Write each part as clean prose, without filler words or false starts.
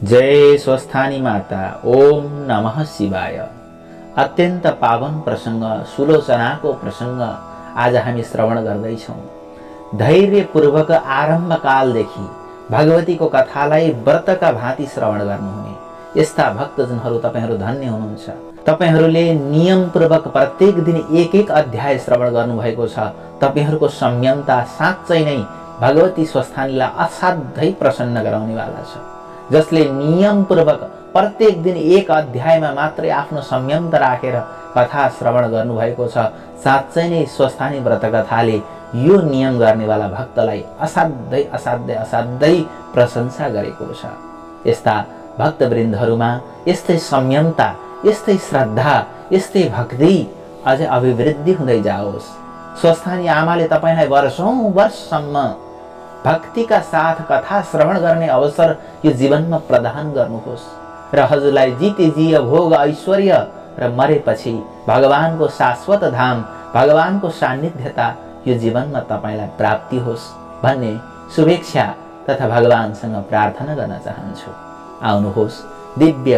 जय स्वस्थानी माता। ओम नमः शिवाय। अत्यन्त पावन प्रसंग सुलोचनाको प्रसंग आज हामी श्रवण गर्दैछौँ। धैर्यपूर्वक आरम्भकालदेखि भगवतीको कथालाई व्रतका भाँति श्रवण गर्नुहुने यस्ता भक्तजनहरू तपाईहरू धन्य हुनुहुन्छ। तपाईहरूले नियमपूर्वक प्रत्येक दिन एक एक अध्याय श्रवण गर्नुभएको छ। तपाईहरूको संयमता साँच्चै नै भगवती स्वस्थानीलाई असाध्यै प्रसन्न गराउनेवाला छ। जसले नियमपूर्वक प्रत्येक दिन एक अध्यायमा मात्रै आफ्नो संयमता राखेर कथा श्रवण गर्नुभएको छ, साँच्चै नै स्वस्थानी व्रत कथाले यो नियम गर्नेवाला भक्तलाई असाध्यै असाध्यै असाध्यै प्रशंसा गरेको छ। यस्ता भक्तवृन्दहरूमा यस्तै संयमता, यस्तै श्रद्धा, यस्तै भक्ति अझै अभिवृद्धि हुँदै जाओस्। स्वस्थानी आमाले तपाईलाई वर्षौं वर्षसम्म भक्तिका साथ कथा श्रवण गर्ने अवसर यो जीवनमा प्रदान गर्नुहोस् र हजुरलाई जितेजीय भोग ऐश्वर्य र मरेपछि भगवानको शाश्वत धाम, भगवानको सान्निध्यता यो जीवनमा तपाईलाई प्राप्ति होस् भन्ने शुभेच्छा तथा भगवानसँग प्रार्थना गर्न चाहन्छु। आउनुहोस्, दिव्य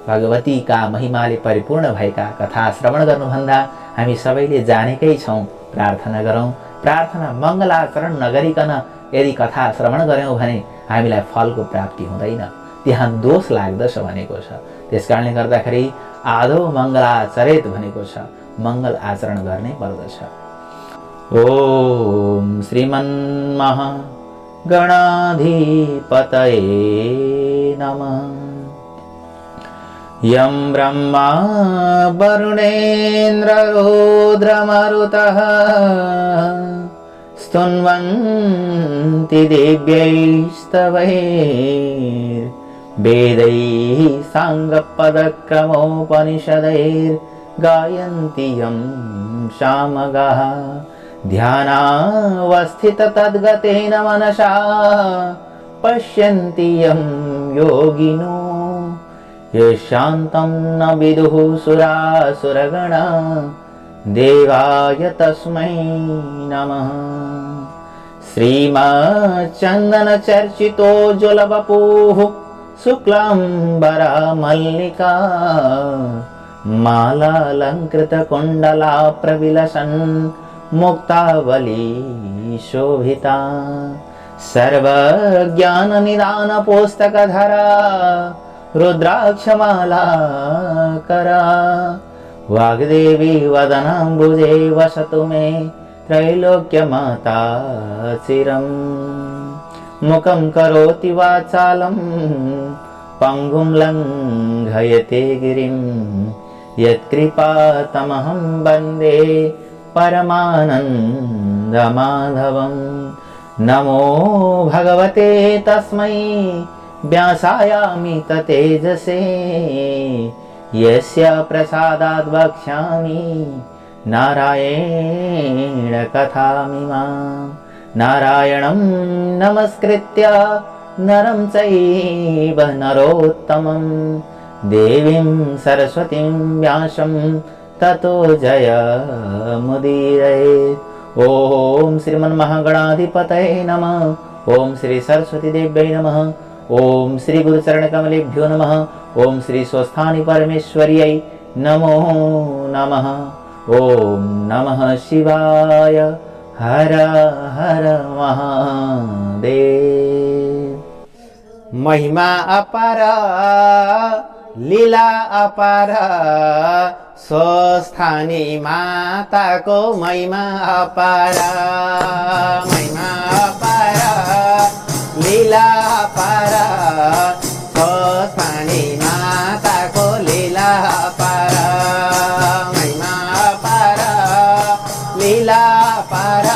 भगवतीका महिमाले परिपूर्ण भएका कथा श्रवण गर्नुभन्दा हामी सबैले जानेकै छौँ। प्रार्थना गरौँ। प्रार्थना मङ्गलाचरण नगरिकन यदि कथा श्रवण गर्यौं भने हामीलाई फलको प्राप्ति हुँदैन, त्यहाँ दोष लाग्दछ भनेको छ। त्यसकारणले गर्दाखेरि आदौ मङ्गलाचरेत भनेको छ, मङ्गल आचरण गर्ने पर्दछ। ओम श्रीमन्महा गणाधिपतये नमः। यं ब्रह्मा वरुणेन्द्र रुद्रमरुतः स्तुन्वन्ति देव्यैस्तवैर्वेदैः साङ्गपदक्रमोपनिषदैर्गायन्ति यं सामगाः। ध्यानावस्थिततद्गतेन मनसा पश्यन्ति यं योगिनो यशान्तं न विदुः सुरासुरगणा देवाय तस्मै नमः। श्रीमच्चन्दनचर्चितोज्ज्वलवपुः शुक्लाम्बरा मल्लिका मालालङ्कृतकुण्डला प्रविलसन् मुक्तावली शोभिता। सर्वज्ञाननिदानपुस्तकधरा रुद्राक्षमालाकरा वाग्देवी वदनाम्बुजे वसतु मे त्रैलोक्यमाता चिरम्। मुखं करोति वाचालं पङ्गुं लङ्घयते गिरिं यत्कृपातमहं वन्दे परमानन्दमाधवम्। नमो भगवते तस्मै व्यासायामि ततेजसे यस्य प्रसादाद् वक्ष्यामि नारायण कथामिमाम्। नारायणं नमस्कृत्य नरं चैव नरोत्तमं देवीं सरस्वतीं व्यासं ततो जयमुदीरयेत्। ओम श्रीमन्महागणाधिपतये नमः। ओम श्री सरस्वती देव्यै नमः। ओम श्री गुरुचरणकमलेभ्यो नमः। ओम श्री स्वस्थानी परमेश्वर्यै नमो नमः। ओम नमः शिवाय। हर हर महादेव। महिमा अपार, लीला अपार, स्वस्थानी माताको महिमा अपार। महिमा अपार, लीला अपार, स्वस्थानी माताको लीला अपार। महिमा अपार, लीला अपार,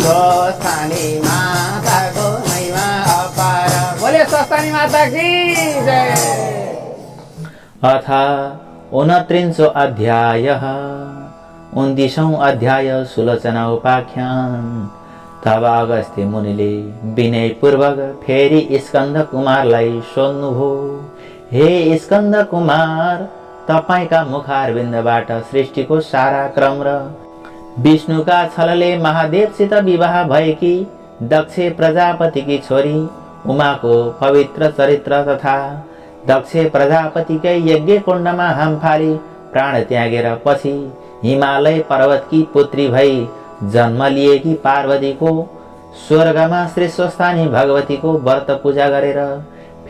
स्वस्थानी माताको महिमा अपार। बोले स्वस्थानी माता की जय। अथ 29 अध्यायः। 29औं अध्याय सुलोचना उपाख्यान। तब अगस्त्य मुनिले विनयपूर्वक फेरि स्कन्द कुमारलाई सोध्नुभयो, हे स्कन्द कुमार, तपाईका मुखारविन्दबाट सृष्टिको सारा क्रम र विष्णुका छलले महादेवसित विवाह भएकी दक्ष प्रजापतिकी छोरी उमाको पवित्र चरित्र तथा दक्ष प्रजापतिकै यज्ञ कुण्डमा हाम फाली प्राण त्यागेर पछि हिमालय पर्वतकी पुत्री भई जन्म लिएकी पार्वतीको स्वर्गमा श्री स्वस्थानी भगवतीको व्रत पूजा गरेर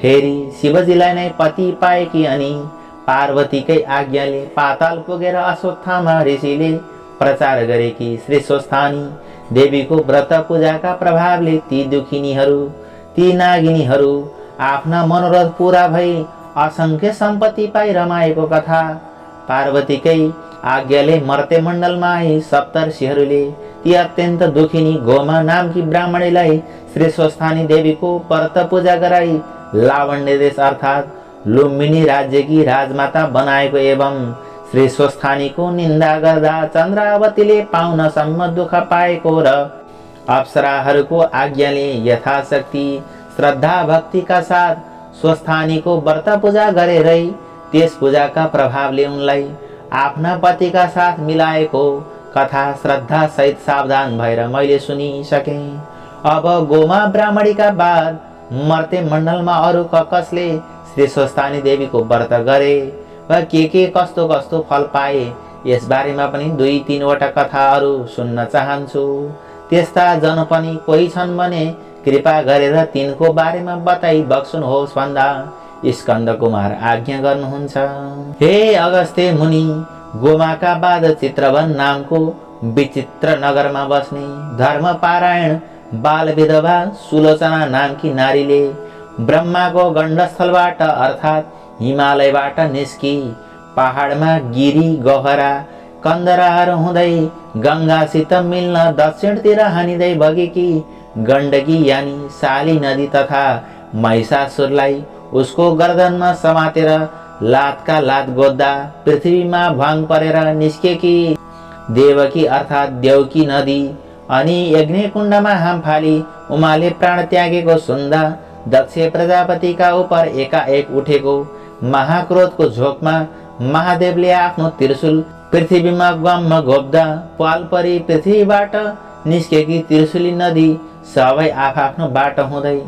फेरि शिवजीलाई नै पति पाएकी अनि पार्वतीकै आज्ञाले पाताल पुगेर अश्वत्थामा ऋषिले प्रचार गरेकी श्री स्वस्थानी देवीको व्रत पूजाका प्रभावले ती दुखिनीहरू ती नागिनीहरू आफ्ना मनोरथ पूरा भई असंख्य सम्पत्ति पाई रमाएको कथा पार्वतीकै आज्ञाले मर्ते मण्डलमा आई सप्तर्षिहरूले ती अत्यन्त दुखिनी गोमा नामकी ब्राह्मणीलाई श्री स्वस्थानी देवीको व्रत पूजा गराई लावण्य देश अर्थात् लुम्बिनी राज्यकी राजमाता बनाएको एवं श्री स्वस्थानीको निन्दा गर्दा चन्द्रावतीले पाउनसम्म दुःख पाएको र अप्सराहरूको आज्ञाले यथाशक्ति श्रद्धा भक्तिका साथ स्वस्थानीको व्रत पूजा गरेरै त्यस पूजाका प्रभावले उनलाई आफ्ना पतिका साथ मिलाएको कथा श्रद्धा सहित सावधान भएर मैले सुनिसके। अब गोमा ब्राह्मणीका बाद मर्ते मण्डलमा अरू कसले श्री स्वस्थानी देवीको व्रत गरे वा के कस्तो कस्तो फल पाए यस बारेमा पनि 2-3 वटा कथाहरू सुन्न चाहन्छु। त्यस्ता जन पनि कोही छन् भने कृपा गरेर तिनको बारेमा बताई बक्सुनुहोस् भन्दा स्कन्द कुमार आज्ञा गर्नुहुन्छ। हे अगस्त्य मुनि, गोमाका बाद चित्रवन नामको विचित्र नगरमा बस्ने धर्मपारायण बाल विधवा सुलोचना नामकी नारीले ब्रह्माको गण्डस्थलबाट अर्थात् हिमालयबाट निस्की पहाडमा गिरी गहरा कन्दराहरू हुँदै गङ्गासित मिल्न दक्षिणतिर हानिँदै बगेकी गण्डकी यानी साली नदी तथा महिषासुरलाई उसको गर्दनमा समातेर लातका लात गोद्दा पृथ्वीमा भङ परेर निस्केकी देवकी अर्थात् देवकी नदी अनि यज्ञकुण्डमा हाम फाली उमाले प्राण त्यागेको सुन्दा दक्ष प्रजापतिका उप एकाएक उठेको महाक्रोधको झोकमा महादेवले आफ्नो त्रिशूल पृथ्वीमा गममा घोप्दा पाल परी पृथ्वीबाट निस्केकी त्रिशूली नदी सबै आफ्नो बाटो हुँदै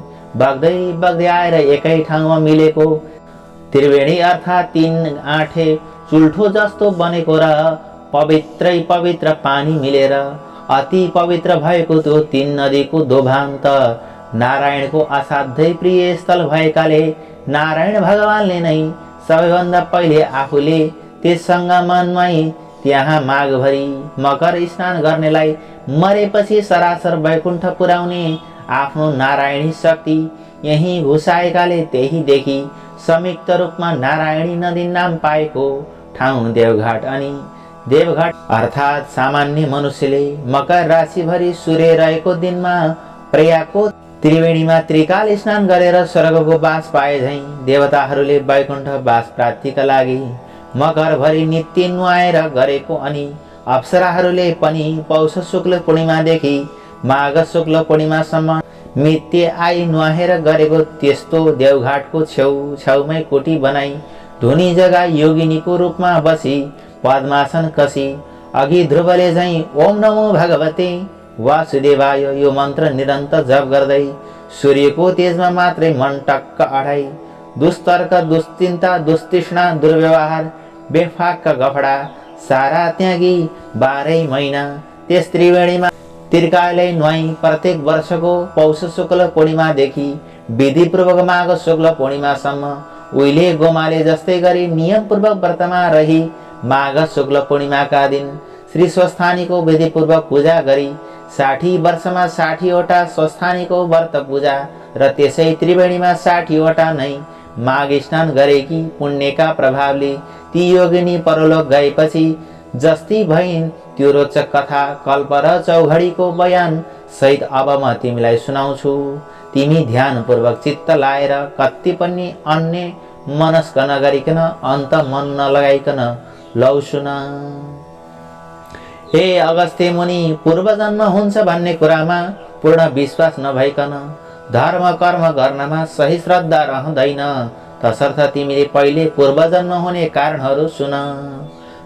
बग्दै बग्दै आएर एकै ठाउँमा मिलेको त्रिवेणी अर्थात् 3 आँठे चुल्ठो जस्तो बनेको र पवित्रै पवित्र पानी मिलेर अति पवित्र भएको त्यो 3 नदीको दोभान्त नारायणको असाध्यै प्रिय स्थल भएकाले नारायण भगवानले नै सबैभन्दा पहिले आफूले त्यस सङ्गममै त्यहाँ माघभरि मकर स्नान गर्नेलाई मरेपछि सरासर वैकुण्ठ पुर्याउने आफ्नो नारायणी शक्ति यही घुसाएकाले त्यहीदेखि संयुक्त रूपमा नारायणी नदी नाम पाएको ठाउँ देवघाट अनि देवघाट अर्थात् सामान्य मनुष्यले मकर राशिभरि सूर्य रहेको दिनमा प्रयागको त्रिवेणीमा त्रिकाल स्नान गरेर स्वर्गको बास पाए झैं देवताहरूले वैकुण्ठ बास प्राप्तिका लागि मकरभरि नित्य नुहाएर गरेको अनि अप्सराहरूले पनि पौष शुक्ल पूर्णिमादेखि माघ शुक्ल पूर्णिमासम्म नित्य आई नुहाएर गरेको त्यस्तो देवघाटको छेउछाउमै कोठी बनाई धुनी जग्गा योगिनीको रूपमा बसी पद्मासन कसी अघि ध्रुवले झैं ओम नमो भगवते वासुदेवाय यो मन्त्र निरन्तर जप गर्दै सूर्यको तेजमा मात्रै मन टक्क अडाई दुस्तर्क दुश्चिन्ता दुस्तृष्णा दुर्व्यवहार बेफाक गफडा सारा त्यागी 12 महिना त्यस त्रिवेणीमा त्रिकालय नुहाई प्रत्येक वर्षको पौष शुक्ल पूर्णिमादेखि विधिपूर्वक माघ शुक्ल पूर्णिमासम्म उहिले गोमाले जस्तै गरी नियमपूर्वक व्रतमा रही माघ शुक्ल पूर्णिमाका दिन श्री स्वस्थानीको विधिपूर्वक पूजा गरी 60 वर्षमा 60 वटा स्वस्थानीको व्रत पूजा र त्यसै त्रिवेणीमा 60 वटा नै माघ स्नान गरेकी पुण्यका प्रभावले ती योगिनी परलोक गएपछि जस्ती भइन् त्यो रोचक कथा कल्प र चौघडीको बयान सहित अब म तिमीलाई सुनाउँछु। तिमी ध्यानपूर्वक चित्त लाएर कति पनि अन्य मनस्क नगरिकन अन्त मन नलगाइकन लौ सुन। हे अगस्त्य मुनि, पूर्वजन्म हुन्छ भन्ने कुरामा पूर्ण विश्वास नभइकन धर्म कर्म गर्नमा सही श्रद्धा रहँदैन। तसर्थ तिमीले पहिले पूर्वजन्म हुने कारणहरू सुन।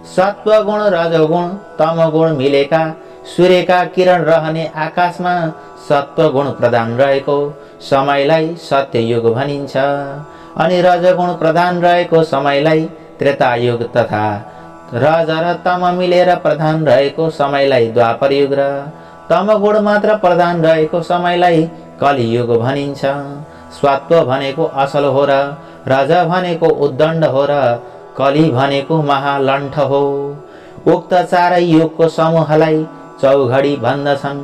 सत्वगुण रजोगुण तमगुण मिलेका सूर्यका किरण रहने आकाशमा सत्वगुण प्रधान रहेको समयलाई सत्ययुग भनिन्छ। अनि रजगुण प्रधान रहेको समयलाई त्रेतायुग तथा रज र तम मिलेर प्रधान रहेको समयलाई द्वापर युग र तमगुण मात्र प्रधान रहेको समयलाई कलियुग भनिन्छ। सत्व भनेको असल हो र रज भनेको उद्दण्ड हो र कली भनेको महालण्ठ हो। उक्त चारै युगको समूहलाई चौघडी भन्दछन्।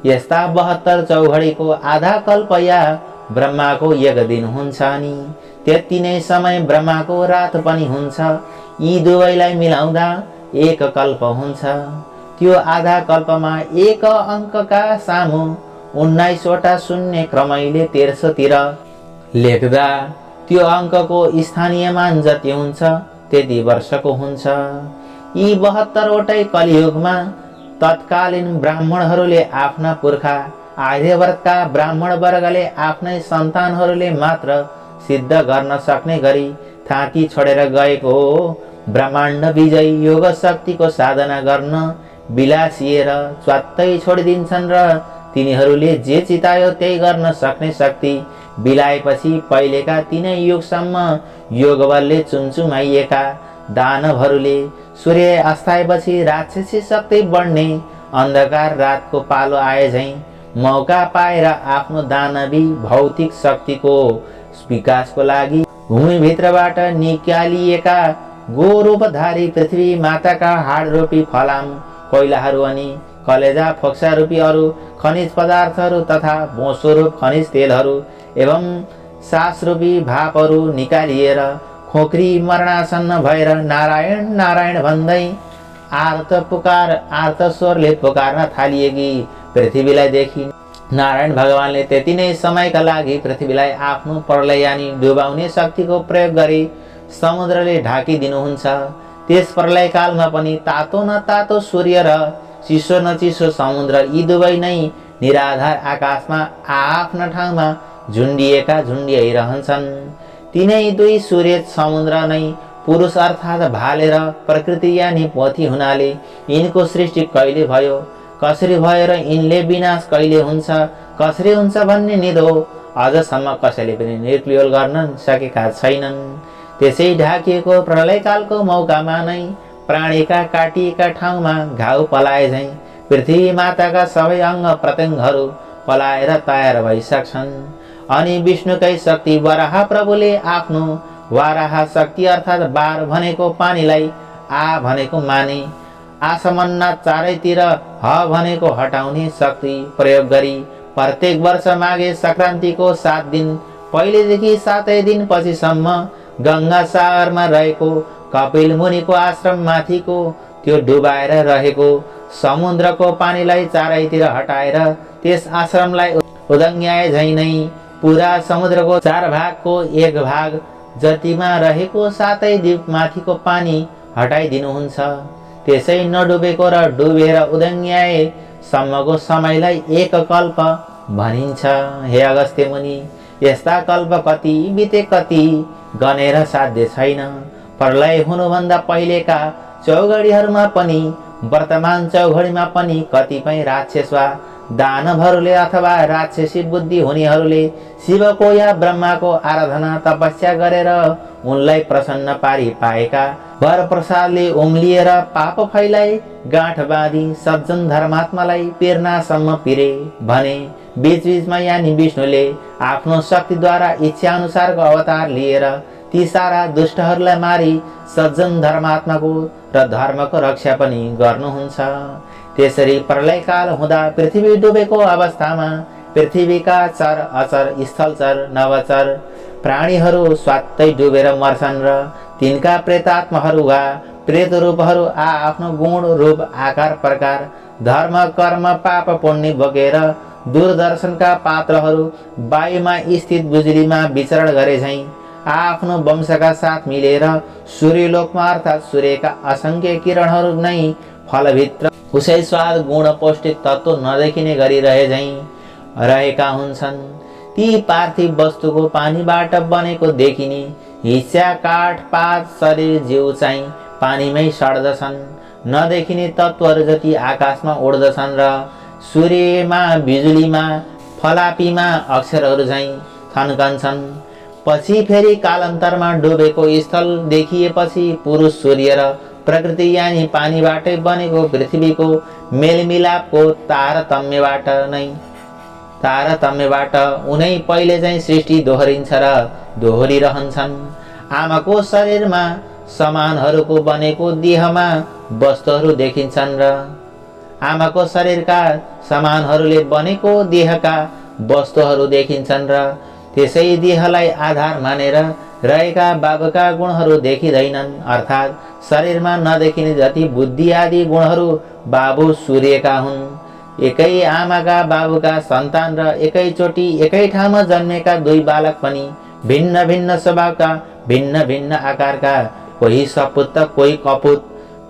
यस्ता 72 चौघडीको आधा कल्प या ब्रह्माको एक दिन हुन्छ नि त्यति नै समय ब्रह्माको रात पनि हुन्छ। यी दुवैलाई मिलाउँदा एक कल्प हुन्छ। त्यो आधा कल्पमा एक अङ्कका सामु 19 वटा शून्य क्रमैले तेर्सोतिर लेख्दा त्यो अङ्कको स्थानीय मान जति हुन्छ त्यति वर्षको हुन्छ। यी 72 वटै कलियुगमा तत्कालीन ब्राह्मणहरूले आफ्ना पुर्खा आर्यवर्तका ब्राह्मण वर्गले आफ्नै सन्तानहरूले मात्र सिद्ध गर्न सक्ने गरी थाँती छोडेर गएको हो। ब्रह्माण्ड विजय योग शक्तिको साधना गर्न बिलासिएर च्वात्तै छोडिदिन्छन् र तिनीहरूले जे चितायो त्यही गर्न सक्ने शक्ति बिलाएपछि पहिलेका तीनै युगसम्म योग बलले चुमचुमाइएका दानवहरूले सूर्य अस्ताएपछि राक्षसी शक्ति बढ्ने अन्धकार रातको पालो आए झैं मौका पाएर आफ्नो दानवी भौतिक शक्तिको विकासको लागि भूमिभित्रबाट निकालिएका गोरूपधारी पृथ्वी माताका हाडरूपी फलाम कोइलाहरू अनि कलेजा फोक्सा रूपी अरू खनिज पदार्थहरू तथा बोसोरूप खनिज तेलहरू एवं सासरूपी भापहरू निकालिएर खोक्री मरणासन्न भएर नारायण नारायण भन्दै आर्त स्वरले पुकार्न थालिएकी पृथ्वीलाई देखि नारायण भगवानले त्यति नै समयका लागि पृथ्वीलाई आफ्नो प्रलयानी डुबाउने शक्तिको प्रयोग गरी समुद्रले ढाकिदिनुहुन्छ। त्यस प्रलयकालमा पनि तातो न तातो सूर्य र चिसो न चिसो समुद्र यी दुवै नै निराधार आकाशमा आफ्ना ठाउँमा झुन्डिएका झुन्डिरहन्छन्। तिनै दुई सूर्य समुद्र नै पुरुष अर्थात् भालेर प्रकृति यानी पोथी हुनाले यिनको सृष्टि कहिले भयो कसरी भयो र यिनले विनाश कहिले हुन्छ कसरी हुन्छ भन्ने निधो अझसम्म कसैले पनि निर्क्लियोल गर्न सकेका छैनन्। त्यसै ढाकिएको प्रलयकालको मौकामा नै प्राणीका काटिएका ठाउँमा घाउ पलाए झैं पृथ्वी माताका सबै अङ्ग प्रत्यङ्गहरू पलाएर तयार भइसक्छन्। अनि विष्णुकै शक्ति वराह प्रभुले आफ्नो वाराह शक्ति अर्थात् बार भनेको पानीलाई आ भनेको माने आसमन्ना चारैतिर ह भनेको हटाउने शक्ति प्रयोग गरी प्रत्येक वर्ष माघे संक्रान्तिको 7 दिन पहिलेदेखि 7 दिन पछिसम्म गंगा सागरमा रहेको कपिल मुनिको आश्रम माथिको त्यो डुबाएर रहेको समुद्रको पानीलाई चारैतिर हटाएर त्यस आश्रमलाई उदङ्ग्याए झैं नै पूरा समुद्रको 4 भागको 1 भाग जतिमा रहेको 7 द्वीप माथिको पानी हटाइदिनुहुन्छ। त्यसै नडुबेको र डुबेर उदङ्ग्याए सम्मको समयलाई एक कल्प भनिन्छ। हे अगस्त्य मुनि यस्ता कल्प कति बिते कति गनेर साध्य छैन। प्रलय हुनुभन्दा पहिलेका चौघडीहरूमा पनि वर्तमान चौघडीमा पनि कतिपय राक्षस वा दानवहरूले अथवा राक्षसी बुद्धि हुनेहरूले शिवको या ब्रह्माको आराधना तपस्या गरेर उनलाई प्रसन्न पारी पाएका वर प्रसादले उम्लिएर पाप फैलाई गाँठ बाँधी सज्जन धर्मात्मालाई पिर्नासम्म पिरे भने बीचबीचमा यानी विष्णुले आफ्नो शक्तिद्वारा इच्छा अनुसारको अवतार लिएर ती सारा दुष्टहरूलाई मारी सज्जन धर्मात्माको र धर्मको रक्षा पनि गर्नुहुन्छ। त्यसरी प्रलयकाल हुँदा पृथ्वी डुबेको अवस्थामा पृथ्वीका चर अचर स्थलचर नवचर प्राणीहरू स्वात्तै डुबेर मर्छन् र तिनका प्रेतात्माहरू वा प्रेत रूपहरू आफ्नो गुण रूप आकार प्रकार धर्म कर्म पाप पुण्य बोकेर दूरदर्शनका पात्रहरू वायुमा स्थित गुजुरीमा विचरण गरे झैं आफ्नो वंशका साथ मिलेर सूर्यलोकमा अर्थात् सूर्यका असंख्य किरणहरू नै फलभित्र उसै स्वाद गुण पौष्टिक तत्त्व नदेखिने गरी रहे झैं रहेका हुन्छन्। ती पार्थिव वस्तुको पानीबाट बनेको देखिने हिस्सा काठ पात शरीर जीव चाहिँ पानीमै सड्दछन्। नदेखिने तत्त्वहरू जति आकाशमा उड्दछन् र सूर्यमा बिजुलीमा फलापीमा अक्षरहरू झैँ थन्कन्छन्। पछि फेरि कालान्तरमा डुबेको स्थल देखिएपछि पुरुष सूर्य र प्रकृति यानि पानीबाटै बनेको पृथ्वीको मेलमिलापको तारतम्यबाट उनै पहिले चाहिँ सृष्टि दोहोरिन्छ र दोहोरिरहन्छन्। आमाको शरीरमा समानहरूको बनेको देहमा वस्तुहरू देखिन्छन् र आमाको शरीरका समानहरूले बनेको देहका वस्तुहरू देखिन्छन् र त्यसै देहलाई आधार मानेर रहेका बाबुका गुणहरू देखिँदैनन्। अर्थात् शरीरमा नदेखिने जति बुद्धि आदि गुणहरू बाबु सूर्यका हुन्। एकै आमाका बाबुका सन्तान र एकैचोटि एकै ठाउँमा जन्मेका दुई बालक पनि भिन्न भिन्न स्वभावका, भिन्न भिन्न आकारका, कोही सपुत त कोही कपुत,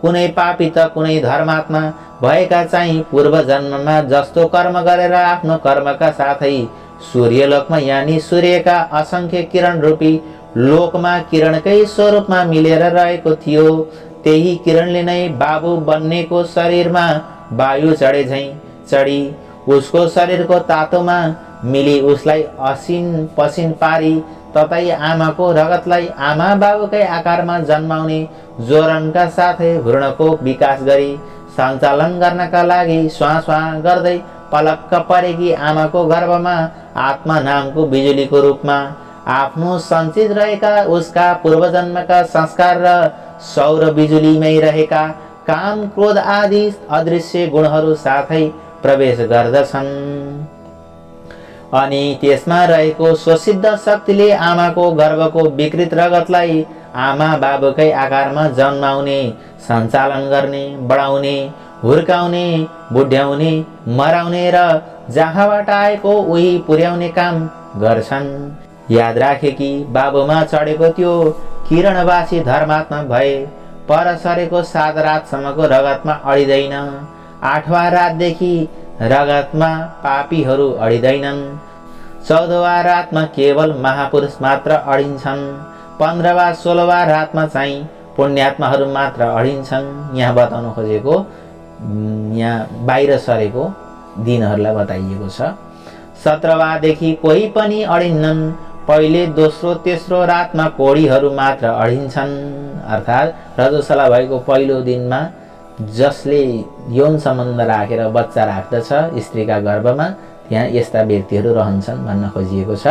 कुनै पापी त कुनै धर्मात्मा भएका चाहिँ पूर्व जन्ममा जस्तो कर्म गरेर आफ्नो कर्मका साथै सूर्यलोकमा यानि सूर्यका असंख्य किरण रूपी लोकमा किरणकै स्वरूपमा मिलेर रहेको थियो। त्यही किरणले नै बाबु बन्नेको शरीरमा वायु चढे झैँ चढी उसको शरीरको तातोमा मिली उसलाई असिन पसिन पारी ततै आमाको रगतलाई आमा बाबुकै आकारमा जन्माउने ज्वरणका साथै भ्रूणको विकास गरी सञ्चालन गर्नका लागि स्वाँ गर्दै पलक्क परेकी आमाको गर्भमा आत्मा नामको बिजुलीको रूपमा आफ्नो सञ्चित रहेका उसका पूर्वजन्मका संस्कार र सौर बिजुलीमै रहेका काम क्रोध आदि अदृश्य गुणहरू साथै प्रवेश गर्दछन्। अनि त्यसमा रहेको स्वसिद्ध शक्तिले आमाको गर्भको विकृत रगतलाई आमा बाबुकै आकारमा जन्माउने, सञ्चालन गर्ने, बढाउने, हुर्काउने, बुढ्याउने, मराउने र जहाँबाट आएको उही पुर्याउने काम गर्छन्। याद राखे कि बाबुमा चढेको त्यो किरणवासी धर्मात्मा भए पर सरेको 7 रातसम्मको रगतमा अडिँदैन। 8वाँ रातदेखि रगतमा पापीहरू अडिँदैनन्। 14वाँ रातमा केवल महापुरुष मात्र अडिन्छन्। 15वाँ 16वाँ रातमा चाहिँ पुण्यात्माहरू मात्र अडिन्छन्। यहाँ बताउन खोजेको यहाँ बाहिर सरेको दिनहरूलाई बताइएको छ। 17वाँदेखि कोही पनि अडिन्नन्। पहिले दोस्रो तेस्रो रातमा कोडीहरू मात्र अडिन्छन्। अर्थात् रजस्वला भएको पहिलो दिनमा जसले यौन सम्बन्ध राखेर बच्चा राख्दछ स्त्रीका गर्भमा, त्यहाँ यस्ता व्यक्तिहरू रहन्छन् भन्न खोजिएको छ।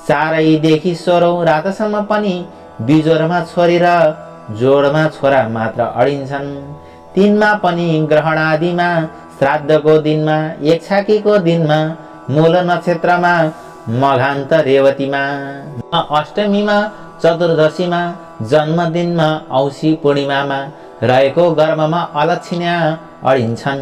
4देखि 16औं रातसम्म पनि बिजोरमा छोरी र जोडमा छोरा मात्र अडिन्छन्। 3मा पनि ग्रहण आदिमा, श्राद्धको दिनमा, एक छाकीको दिनमा, मूल नक्षत्रमा, मघान्त रेवतीमा, अष्टमीमा, चतुर्दशीमा, जन्मदिनमा, औँसी पूर्णिमामा रहेको गर्भमा अलक्षिण्या अडिन्छन्।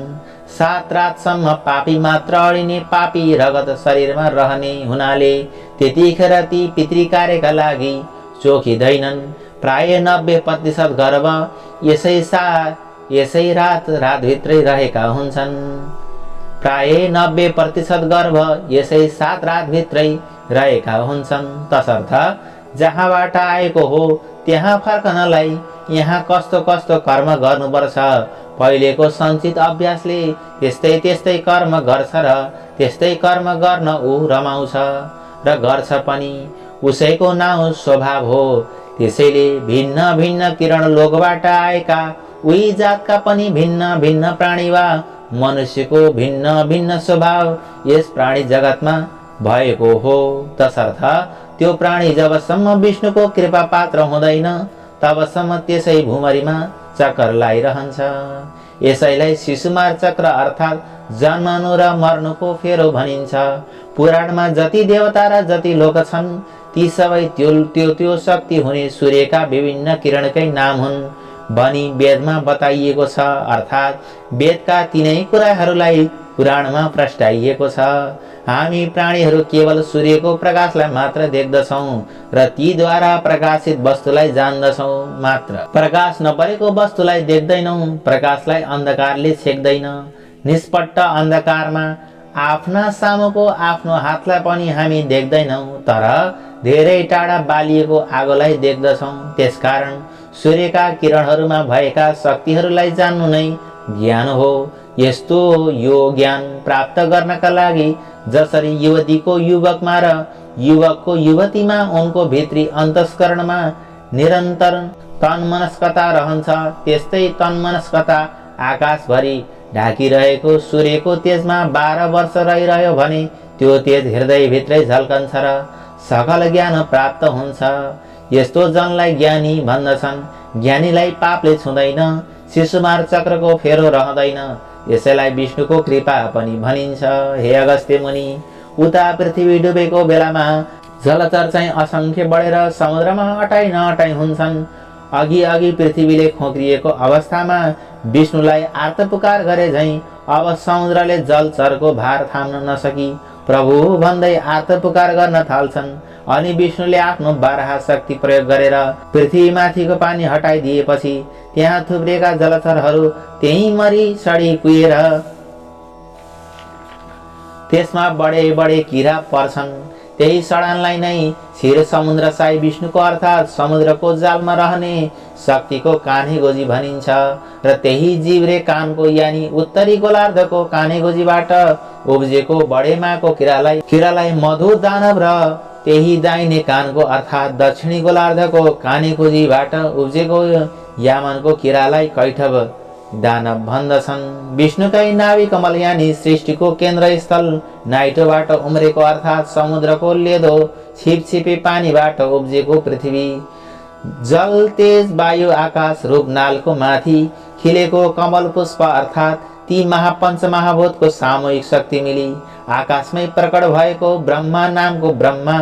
7 रातसम्म पापी मात्र अडिने, पापी रगत शरीरमा रहने हुनाले त्यतिखेर ती पितृकार्यका लागि चोखिँदैनन्। प्राय 90% गर्भ यसै रातभित्रै रहेका हुन्छन्। प्राय 90% गर्भ यसै 7 रातभित्रै रहेका हुन्छन्। तसर्थ जहाँबाट आएको हो त्यहाँ फर्कनलाई यहाँ कस्तो कस्तो कर्म गर्नुपर्छ, पहिलेको सञ्चित अभ्यासले त्यस्तै कर्म गर्छ र त्यस्तै कर्म गर्न ऊ रमाउँछ र गर्छ पनि। उसैको नाउँ स्वभाव हो। त्यसैले भिन्न भिन्न किरण लोकबाट आएका उही जातका पनि भिन्न भिन्न प्राणी वा मनुष्यको भिन्न भिन्न स्वभाव यस प्राणी जगतमा भएको हो। तसर्थ त्यो प्राणी जबसम्म विष्णुको कृपा पात्र हुँदैन तबसम्म त्यसै भूमरीमा चक्कर लागिरहन्छ। यसैलाई शिशुमार चक्र अर्थात् जन्मनु र मर्नुको फेरो भनिन्छ। पुराणमा जति देवता र जति लोक छन् ती सबै त्यो शक्ति हुने सूर्यका विभिन्न किरणकै नाम हुन् भनी वेदमा बताइएको छ। अर्थात् वेदका तिनै कुराहरूलाई पुराणमा प्रस्ताइएको छ। हामी प्राणीहरू केवल सूर्यको प्रकाशलाई मात्र देख्दछौँ र तीद्वारा प्रकाशित वस्तुलाई जान्दछौँ मात्र। प्रकाश नपरेको वस्तुलाई देख्दैनौँ। प्रकाशलाई अन्धकारले छेक्दैन। निष्पट्ट अन्धकारमा आफ्ना सामुको आफ्नो हातलाई पनि हामी देख्दैनौँ, तर धेरै टाढा बालिएको आगोलाई देख्दछौँ। त्यसकारण सूर्यका किरणहरूमा भएका शक्तिहरूलाई जान्नु नै ज्ञान हो। यस्तो यो ज्ञान प्राप्त गर्नका लागि जसरी युवतीको युवकमा र युवकको युवतीमा उनको भित्री अन्तस्करणमा निरन्तर तन्मनस्कता रहन्छ, त्यस्तै तन्मनस्कता आकाशभरि ढाकिरहेको सूर्यको तेजमा 12 वर्ष रहिरह्यो भने त्यो तेज हृदयभित्रै झल्कन्छ र सकल ज्ञान प्राप्त हुन्छ। यस्तो जनलाई ज्ञानी भन्दछन्। ज्ञानीलाई पापले छुँदैन, शिशुमार चक्रको फेरो रहँदैन। यसैलाई विष्णुको कृपा पनि भनिन्छ। हे अगस्त्य मुनि, उता पृथ्वी डुबेको बेलामा जलचर चाहिँ असंख्य बढेर समुद्रमा अटाइ नअटाइ हुन्छन्। अघि अघि पृथ्वीले खोक्रिएको अवस्थामा विष्णुलाई आर्तपुकार गरे झैं अब समुद्रले जलचरको भार थाम्न नसकी प्रभु भन्दै आर्तपुकार गर्न थाल्छन्। अनि विष्णुले आफ्नो बारहा शक्ति प्रयोग गरेर पृथ्वीमाथिको पानी हटाइदिएपछि त्यहाँ थुप्रिएका जलचरहरू त्यही मरी सडी कुहिएर त्यसमा बडे बडे किरा पर्छन्। त्यही सडानलाई नै क्षीर समुद्र साई विष्णुको अर्थात् समुद्रको जालमा रहने शक्तिको कान्हे गोजी भनिन्छ र त्यही जीवरे कानको यानी उत्तरी गोलार्धको कान्हे गोजीबाट उब्जेको बडेमाको किरालाई मधु दानव र त्यही दाहिने कानको अर्थात् दक्षिणी गोलार्धको कान्हे गोजीबाट उब्जेको यामनको किरालाई कैठव दानव भन्दछन्। विष्णुकै नाभि कमल यानी सृष्टिको केन्द्रस्थल नाइटोबाट उम्रेको अर्थात् समुद्रको लेदो छिपछिपे पानीबाट उब्जेको पृथ्वी, जल तेज वायु आकाश रूप नालको माथि खिलेको कमल पुष्प अर्थात् ती महापञ्चमहाभूतको सामूहिक शक्ति मिली आकाशमै प्रकट भएको ब्रह्मा नामको ब्रह्मा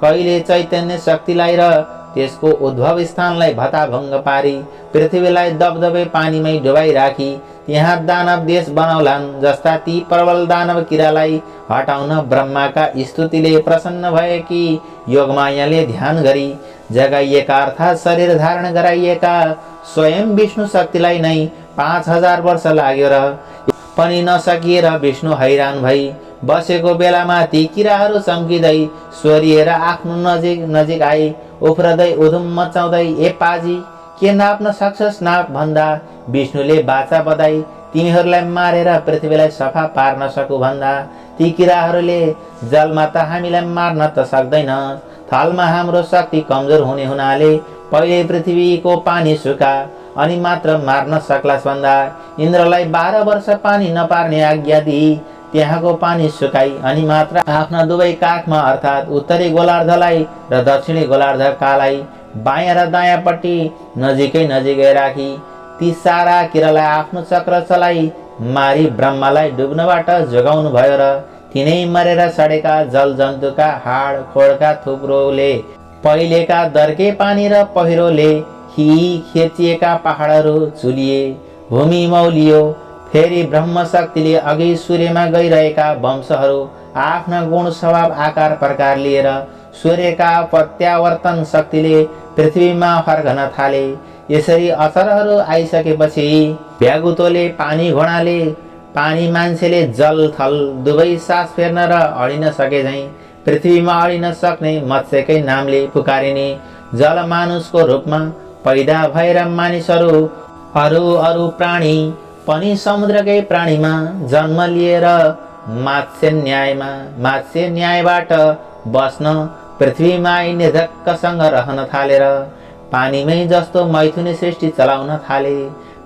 कहिले चैतन्य शक्तिलाई र त्यसको उद्भव स्थानलाई भताभङ्ग पारी पृथ्वीलाई दबदबे पानीमै डुबाई राखी त्यहाँ दानव देश बनाउलान्। जस्ता ती प्रबल दानव किरालाई हटाउन ब्रह्माका स्तुतिले प्रसन्न भए कि योगमायाले ध्यान गरी जगाइएका अर्थात् शरीर धारण गराइएका स्वयं विष्णु शक्तिलाई नै 5000 वर्ष लाग्यो र पनि नसकिएर विष्णु हैरान भई बसेको बेलामा ती किराहरू चम्किँदै स्वरिएर आफ्नो नजिक आए। उफ्रदै उधुम मचाउँदै ए पाजी के नाप्न सक्छस् नाप भन्दा विष्णुले बाचा बधाई तिमीहरूलाई मारेर पृथ्वीलाई सफा पार्न सकु भन्दा ती किराहरूले जलमा त हामीलाई मार्न त सक्दैन, थलमा हाम्रो शक्ति कमजोर हुने हुनाले पहिले पृथ्वीको पानी सुका अनि मात्र मार्न सक्लास् भन्दा इन्द्रलाई 12 वर्ष पानी नपार्ने आज्ञा दिई त्यहाँको पानी सुकाई अनि मात्र आफ्ना दुवै काखमा अर्थात् उत्तरी गोलार्धलाई र दक्षिणी गोलार्धकालाई बायाँ र दायाँपट्टि नजिकै राखी ती सारा किरालाई आफ्नो चक्र चलाई मारी ब्रह्मालाई डुब्नबाट जोगाउनु भयो र तिनै मरेर सडेका जल जन्तुका हाड खोडका थुप्रोले पहिलेका दर्के पानी र पहिरोले खेचिएका पहाडहरू चुलिए, भूमि मौलियो। फेरि ब्रह्म शक्तिले अघि सूर्यमा गइरहेका वंशहरू आफ्ना गुण स्वभाव आकार प्रकार लिएर सूर्यका प्रत्यावर्तन शक्तिले पृथ्वीमा फर्कन थाले। यसरी अचरहरू आइसकेपछि भ्यागुतोले पानी घोडाले पानी मान्छेले जल थल दुवै सास फेर्न र अडिन सके झैं पृथ्वीमा अडिन सक्ने मत्स्यकै नामले पुकारिने जल मानुषको रूपमा पैदा भएर मानिसहरू अरू प्राणी पनि समुद्रकै प्राणीमा जन्म लिएर मात्स्य न्यायबाट बस्न पृथ्वीमा निर्धक्कसँग रहन थालेर पानीमै जस्तो मैथुनी सृष्टि चलाउन थाले।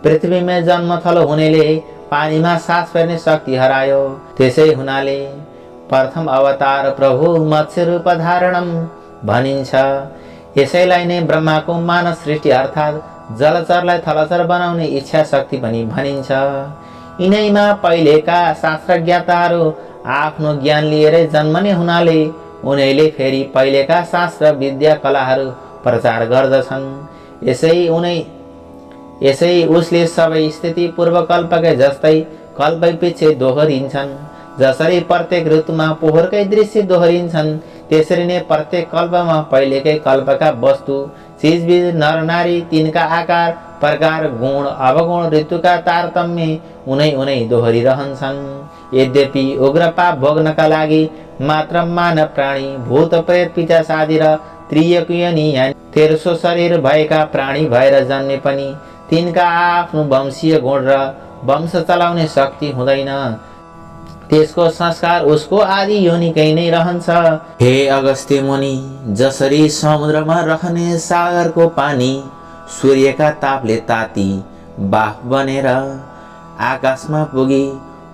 पृथ्वीमै जन्मथलो हुनेले पानीमा सास फेर्ने शक्ति हरायो। त्यसै हुनाले प्रथम अवतार प्रभु मत्स्य रूप धारणम भनिन्छ। यसैलाई नै ब्रह्माको मानव सृष्टि अर्थात् जलचरलाई थलचर बनाउने इच्छा शक्ति पनि भनिन्छ। यिनैमा पहिलेका शास्त्रज्ञताहरू आफ्नो ज्ञान लिएरै जन्मने हुनाले उनीहरूले फेरि पहिलेका शास्त्र विद्या कलाहरू प्रचार गर्दछन्। यसै उसले सबै स्थिति पूर्वकल्पकै जस्तै कल्पैपिच्छे दोहोरिन्छन्। जसरी प्रत्येक ऋतुमा पोहोरकै दृश्य दोहोरिन्छन् त्यसरी नै प्रत्येक कल्पमा पहिलेकै कल्पका वस्तु चिजबिज नरनारी तिनका आकार प्रकार गुण अवगुण ऋतुका तारतम्य उनै दोहोरिरहन्छन्। यद्यपि उग्र पाप भोग्नका लागि मात्र मानव प्राणी भूत प्रेत पिशाच आदि र तेर्सो शरीर भएका प्राणी भएर जन्मे पनि तिनका आफ्नो वंशीय गुण र वंश चलाउने शक्ति हुँदैन। त्यसको संस्कार उसको आदि योनिकै नै रहन्छ। हे अगस्त्य मुनि, जसरी समुद्रमा रहने सागरको पानी सूर्यका तापले ताती बाफ बनेर आकाशमा पुगी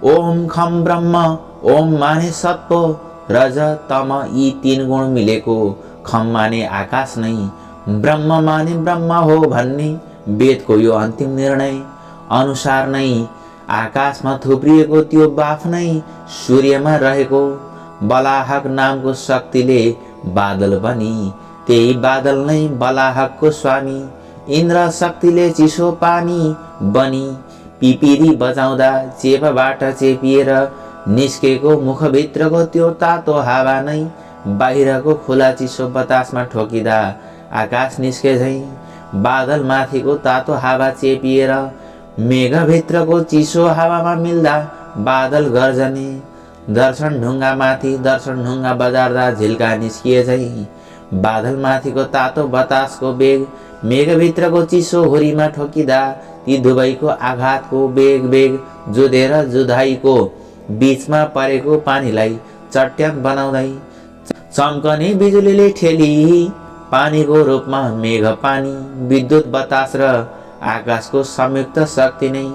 ओम खम ब्रह्म, ओम माने सत्व, रज तम यी 3 गुण मिलेको खम माने आकाश नै, ब्रह्म माने ब्रह्म हो भन्ने वेदको यो अन्तिम निर्णय अनुसार नै आकाशमा थुप्रिएको त्यो बाफ नै सूर्यमा रहेको बलाहक नामको शक्तिले बादल बनी, त्यही बादल नै बलाहकको स्वामी इन्द्र शक्तिले चिसो पानी बनी, पिपिरी बजाउँदा चेपबाट चेपिएर निस्केको मुखभित्रको त्यो तातो हावा नै बाहिरको खुला चिसो बतासमा ठोकिँदा आकाश निस्के झै, बादल माथिको तातो हावा चेपिएर मेघभित्रको चिसो हावामा मिल्दा बादल गर्जने, दर्शन ढुङ्गा माथि दर्शन ढुङ्गा बजार्दा झिल्का निस्किए झै, बादल माथिको तातो बतासको बेग मेघभित्रको चिसो हुरीमा ठोकिँदा ती दुवैको आघातको बेग बेग जुधेर जुधाइको बीचमा परेको पानीलाई चट्याङ बनाउँदै चम्कने बिजुलीले ठेली पानीको रूपमा मेघ पानी, विद्युत बतास र आकाशको संयुक्त शक्ति नै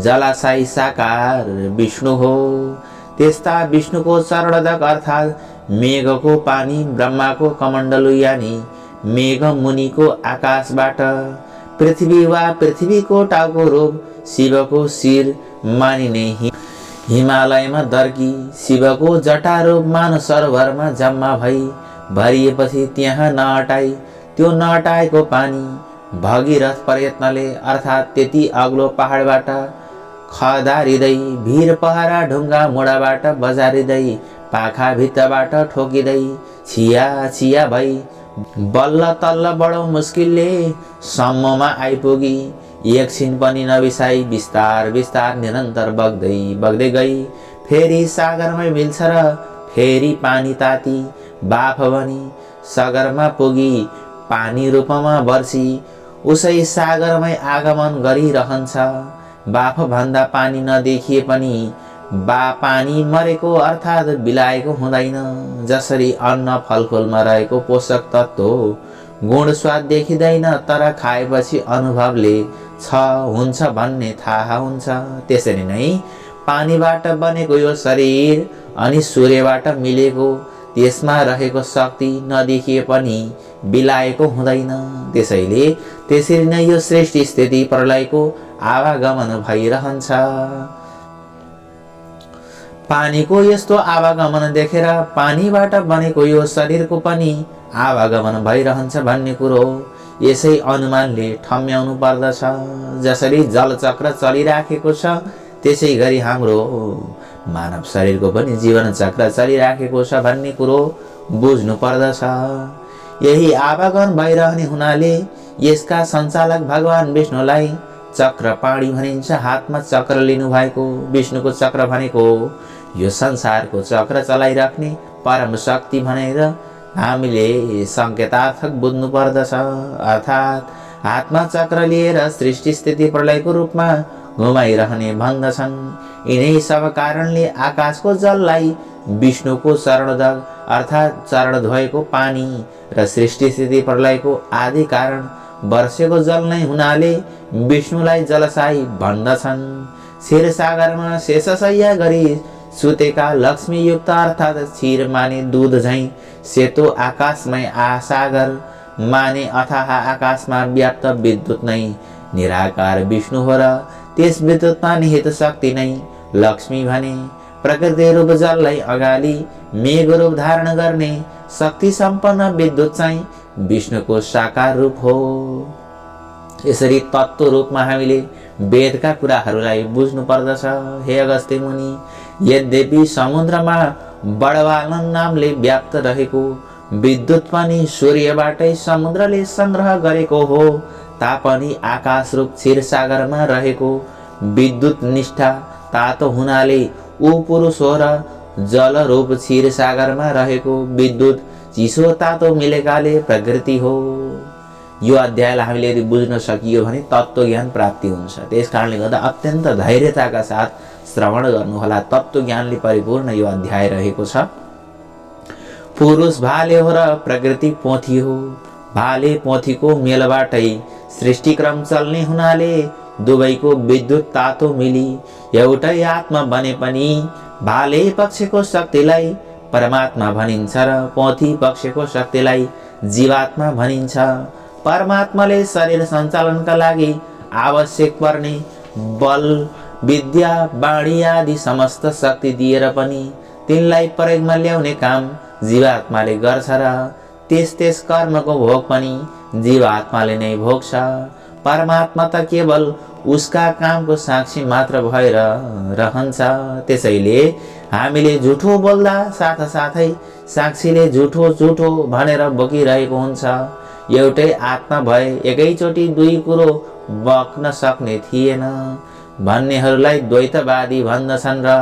जलाशय साकार विष्णु हो। त्यस्ता विष्णुको चरणदक अर्थात् मेघको पानी ब्रह्माको कमण्डलु यानि मेघ मुनिको आकाशबाट, पृथ्वी वा पृथ्वीको टाउको रूप शिवको शिर मानिने हिमालयमा दर्की शिवको जटा रूप मानव सरोवरमा जम्मा भई भरिएपछि त्यहाँ नअटाई त्यो नअटाएको पानी भगीरथ प्रयत्नले अर्थात् त्यति अग्लो पहाडबाट खदारिँदै भिर पहरा ढुङ्गा मुढाबाट बजारिँदै पाखा भित्ताबाट ठोकिँदै छिया छिया भई बल्ल तल्ल बडो मुस्किलले सम्ममा आइपुगी, एकछिन पनि नबिसाई बिस्तार बिस्तार निरन्तर बग्दै बग्दै गई, फेरि सागरमै मिल्छ र फेरि पानी ताती बाफ बनी सागरमा पुगी पानी रूपमा बर्सी उसै सागरमै आगमन गरिरहन्छ। बाफ भन्दा पानी नदेखिए पनि पानी मरेको अर्थात् बिलाएको हुँदैन। जसरी अन्न फलफुलमा रहेको पोषक तत्त्व गुण स्वाद देखिँदैन तर खाएपछि अनुभवले छ हुन्छ भन्ने थाहा हुन्छ, त्यसरी नै पानीबाट बनेको यो शरीर अनि सूर्यबाट मिलेको त्यसमा रहेको शक्ति नदेखिए पनि बिलाएको हुँदैन। त्यसैले त्यसरी नै यो सृष्टि स्थिति प्रलयको आवागमन भइरहन्छ। पानीको यस्तो आवागमन देखेर पानीबाट बनेको यो शरीरको पनि आवागमन भइरहन्छ भन्ने कुरो यसै अनुमानले ठम्याउनु पर्दछ। जसरी जलचक्र चलिराखेको छ त्यसै गरी हाम्रो मानव शरीरको पनि जीवन चक्र चलिराखेको छ भन्ने कुरो बुझ्नु पर्दछ। यही आवागमन भइरहने हुनाले यसका सञ्चालक भगवान विष्णुलाई चक्रपाणी भनिन्छ। हातमा चक्र लिनु भएको विष्णुको चक्र भनेको यो संसारको चक्र चलाइराख्ने परम शक्ति भनेर हामीले सङ्केतार्थक बुझ्नु पर्दछ। अर्थात् हातमा चक्र लिएर सृष्टि स्थिति प्रलयको रूपमा घुमाइरहने भन्दछन्। यिनै सब कारणले आकाशको जललाई विष्णुको चरणदग अर्थात् चरण धोएको पानी र सृष्टि स्थिति प्रलयको आदि कारण वर्षेको जल नै हुनाले विष्णुलाई जलशाही भन्दछन्। क्षीरसागरमा शेषशय्या गरी सुतेका लक्ष्मीयुक्त अर्थात् क्षीर माने दूध झैं सेतो आकाशमय सागर माने अथाह आकाशमा व्याप्त विद्युत नै निराकार विष्णु हो र त्यस विद्युतमा निहित शक्ति नै लक्ष्मी भने। प्रकृति रूप जललाई अगाडि मेघ रूप धारण गर्ने शक्ति सम्पन्न विद्युत चाहिँ विष्णुको साकार रूप हो। यसरी तत्त्व रूपमा हामीले वेदका कुराहरूलाई बुझ्नु पर्दछ। हे अगस्त्य मुनि, यद्यपि समुद्रमा बडवालन नामले व्याप्त रहेको विद्युत पनि सूर्यबाटै समुद्रले संग्रह गरेको हो तापनि आकाश रूप क्षीरसागरमा रहेको विद्युत निष्ठा तातो हुनाले ऊ पुरुष हो र जल रूप क्षीरसागरमा रहेको विद्युत चिसो तातो मिलेकाले प्रकृति हो। यो अध्यायलाई हामीले यदि बुझ्न सकियो भने तत्त्वज्ञान प्राप्ति हुन्छ। त्यसकारणले गर्दा अत्यन्त धैर्यताका साथ श्रवण गर्नुहोला। तत्त्वज्ञानले परिपूर्ण यो अध्याय रहेको छ। पुरुष भाले हो र प्रकृति पोथी हो, भाले पोथीको मेलबाटै सृष्टिक्रम चल्ने हुनाले दुवैको विद्युत तातो मिली एउटै आत्मा बने पनि भाले पक्षको शक्तिलाई परमात्मा भनिन्छ र पोथी पक्षको शक्तिलाई जीवात्मा भनिन्छ। परमात्माले शरीर सञ्चालनका लागि आवश्यक पर्ने बल, विद्या, वाणी आदि समस्त शक्ति दिएर पनि तिनलाई प्रयोगमा ल्याउने काम जीवात्माले गर्छ र त्यस कर्मको भोग पनि जीवात्माले नै भोग्छ। परमात्मा त केवल उसका कामको साक्षी मात्र भएर रहन्छ। त्यसैले हामीले झुठो बोल्दा साथसाथै साक्षीले झुठो भनेर बोकिरहेको हुन्छ। एउटै आत्मा भए एकैचोटि दुई कुरो बक्न सक्ने थिएन भन्नेहरूलाई द्वैतवादी भन्दछन् र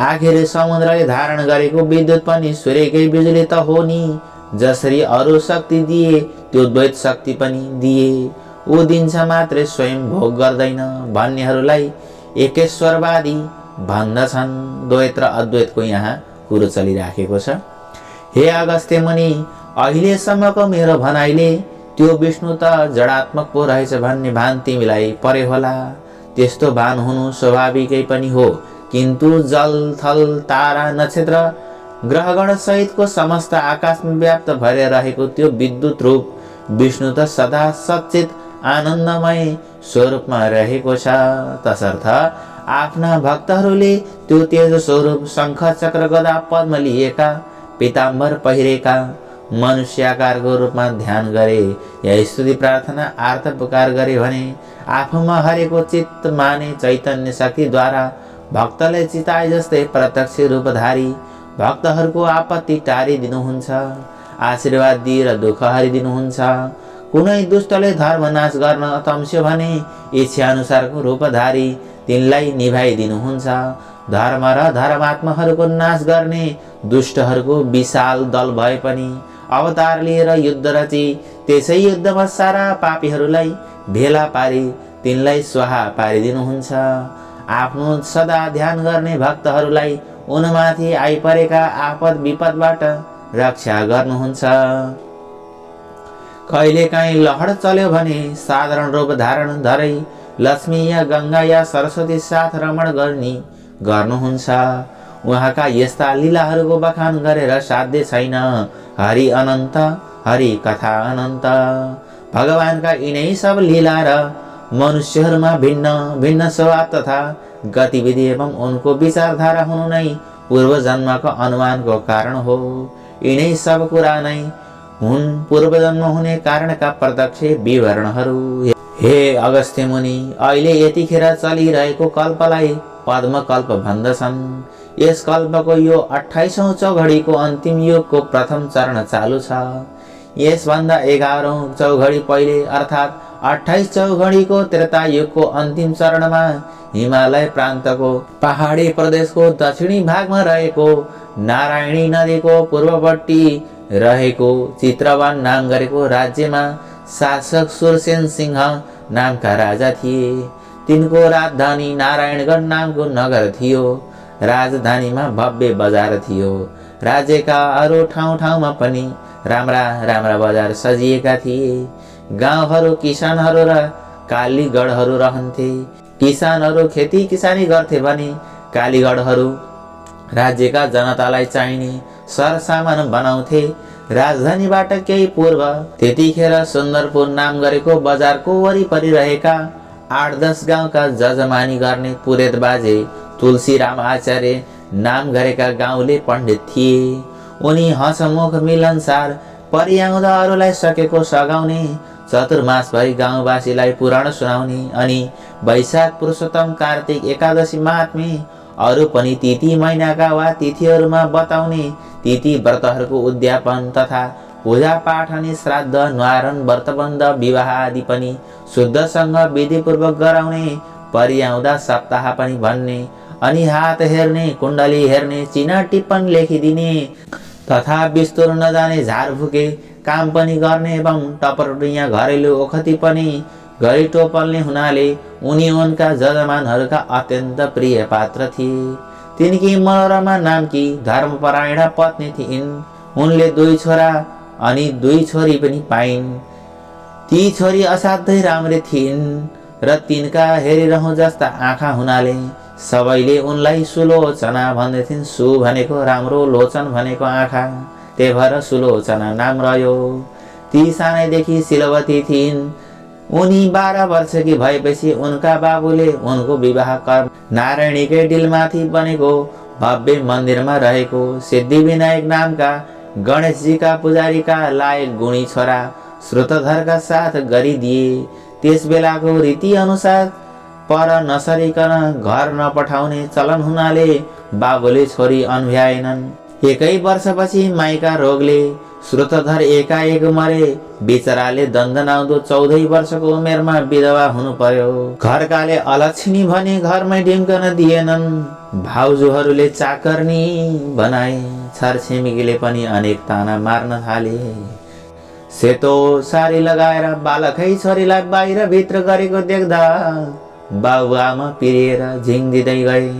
आखिर समुद्रले धारण गरेको विद्युत पनि सूर्यकै बिजुली त हो नि। जसरी अरू शक्ति दिए त्यो द्वैत शक्ति पनि दिए, ऊ दिन्छ मात्रै स्वयं भोग गर्दैन भन्नेहरूलाई एकेश्वरवादी भन्दछन्। द्वैत र अद्वैतको यहाँ कुरो चलिराखेको छ। हे अगस्त्य मुनि, अहिलेसम्मको मेरो भनाइले त्यो विष्णु त जडात्मक पो रहेछ भन्ने भान तिमीलाई परे होला। त्यस्तो भान हुनु स्वाभाविकै पनि हो, किन्तु जल, थल, तारा, नक्षत्र, ग्रहगण सहितको समस्त आकाशमा व्याप्त भएर रहेको त्यो विद्युत रूप विष्णु त सदा सच्चित आनन्दमय स्वरूपमा रहेको छ। तसर्थ आफ्ना भक्तहरूले त्यो तेज स्वरूप शङ्ख, चक्र, गदा, पद्म लिएका, पीताम्बर पहिरेका मनुष्याकारको रूपमा ध्यान गरे या स्तुति प्रार्थना आर्त पुकार गरे भने आफूमा हरेको चित्त माने चैतन्य शक्तिद्वारा भक्तले चिताए जस्तै प्रत्यक्ष रूपधारी भक्तहरूको आपत्ति टारिदिनुहुन्छ, आशीर्वाद दिएर दुःख हरिदिनुहुन्छ। कुनै दुष्टले धर्म नाश गर्न तम्स्यो भने इच्छा अनुसारको रूपधारी तिनलाई निभाइदिनुहुन्छ। धर्म र धर्मात्माहरूको नाश गर्ने दुष्टहरूको विशाल दल भए पनि अवतार लिएर युद्ध रची त्यसै युद्धमा सारा पापीहरूलाई भेला पारी तिनलाई स्वाहा पारिदिनुहुन्छ। आफ्नो सदा ध्यान गर्ने भक्तहरूलाई उनमाथि आइपरेका आपद विपदबाट रक्षा गर्नुहुन्छ। कहिलेकाहीँ लहर चल्यो भने साधारण रूप धारण धरै लक्ष्मी या गंगा या सरस्वती साथ रमण गर्नुहुन्छ। उहाँका यस्ता लीलाहरूको बखान गरेर साध्य छैन। हरि अनन्त, हरि कथा अनन्त। भगवानका यिनै सब लीला र मनुष्यहरूमा भिन्न भिन्न स्वभाव तथा गतिविधि एवं उनको विचारधारा हुनु नै पूर्व जन्मको अनुमानको कारण हो। यिनै सब कुरा नै हुन् पूर्व जन्म हुने कारणका प्रत्यक्ष विवरणहरू। हे अगस्त्य मुनि, अहिले यतिखेर चलिरहेको कल्पलाई पद्म कल्प भन्दछन्। यस कल्पको यो 28औं चौघडीको अन्तिम युगको प्रथम चरण चालु छ। यसभन्दा 11औं चौघडी पहिले अर्थात् 28 चौघडीको त्रेता युगको अन्तिम चरणमा हिमालय प्रान्तको पहाडी प्रदेशको दक्षिणी भागमा रहेको नारायणी नदीको पूर्वपट्टि रहेको चित्रवन नाम गरेको राज्यमा शासक सुरसेन सिंह नामका राजा थिए। तिनको राजधानी नारायणगढ नामको नगर थियो। राजधानीमा भव्य बजार थियो। राज्यका अरू ठाउँमा पनि राम्रा राम्रा बजार सजिएका थिए। गाउँहरू किसानहरू र कालीगढहरू रहन्थे। किसानहरू खेती किसानी गर्थे भने कालीगढहरू राज्यका जनतालाई चाहिने सरसामान बनाउँथे। राजधानीबाट केही पूर्व त्यतिखेर सुन्दरपुर नाम गरेको बजारको वरिपरि रहेका 8-10 गाउँका जजमानी गर्ने पुरेत बाजे तुलसीराम आचार्य नाम गरेका गाउँले पण्डित थिए। उनी हँसमुख मिलनसार परिआउँदा अरूलाई सकेको सघाउने, चतुर्मासभरि गाउँवासीलाई पुराण सुनाउने अनि वैशाख पुरुषोत्तम कार्तिक एकादशी महात्म्य अरू पनि तिथि महिनाका वा तिथिहरूमा बताउने, तिथि व्रतहरूको उद्यापन तथा पूजा पाठ अनि श्राद्ध, न्वारण, व्रतबन्ध, विवाह आदि पनि शुद्धसँग विधिपूर्वक गराउने, परिआउँदा सप्ताह पनि भन्ने अनि हात हेर्ने, कुण्डली हेर्ने, चिना टिप्पण लेखिदिने तथा बिस्तुर नजाने झारफुके काम पनि गर्ने एवं टपरटुइया घरेलु ओखती पनि गरी टोपल्ने हुनाले उनी उनका जजमानहरूका अत्यन्त प्रिय पात्र थिए। तिनकी मनोरमा नामकी धर्मपरायण पत्नी थिइन्। उनले 2 छोरा अनि 2 छोरी पनि पाइन्। ती छोरी असाध्यै राम्री थिइन् र तिनका हेरिरहँ जस्ता आँखा हुनाले सबैले उनलाई सुलोचना भन्दैथिन्। सु भनेको राम्रो, लोचन भनेको आँखा, त्यही भएर सुलोचना नाम रह्यो। ती सानैदेखि शीलवती थिइन्। उनी 12 वर्षकी भएपछि उनका बाबुले उनको विवाह कर नारायणीकै डिलमाथि बनेको भव्य मन्दिरमा रहेको सिद्धिविनायक नामका गणेशजीका पुजारीका लायक गुणी छोरा श्रोतधरका साथ गरिदिए। त्यस बेलाको रीति अनुसार पर नसरिकन घर नपठाउने चलन हुनाले बाबुले छोरी अन्भ्याएनन्। 1 वर्षपछि माइका रोगले श्रोतधर एकाएक मरे। बिचराले दन्दनाउँदो 14 वर्षको उमेरमा विधवा हुनु पर्यो। घरकाले अलक्षिणी भने घरमै ढिम्कन दिएनन्। भाउजूहरूले चाकर्नी बनाए। छरछिमेकीले पनि अनेक ताना मार्न थाले। सेतो सारी लगाएर बालकै छोरीलाई बाहिर भित्र गरेको देख्दा बाबुआमा पिरिएर झिङ्दिँदै गए।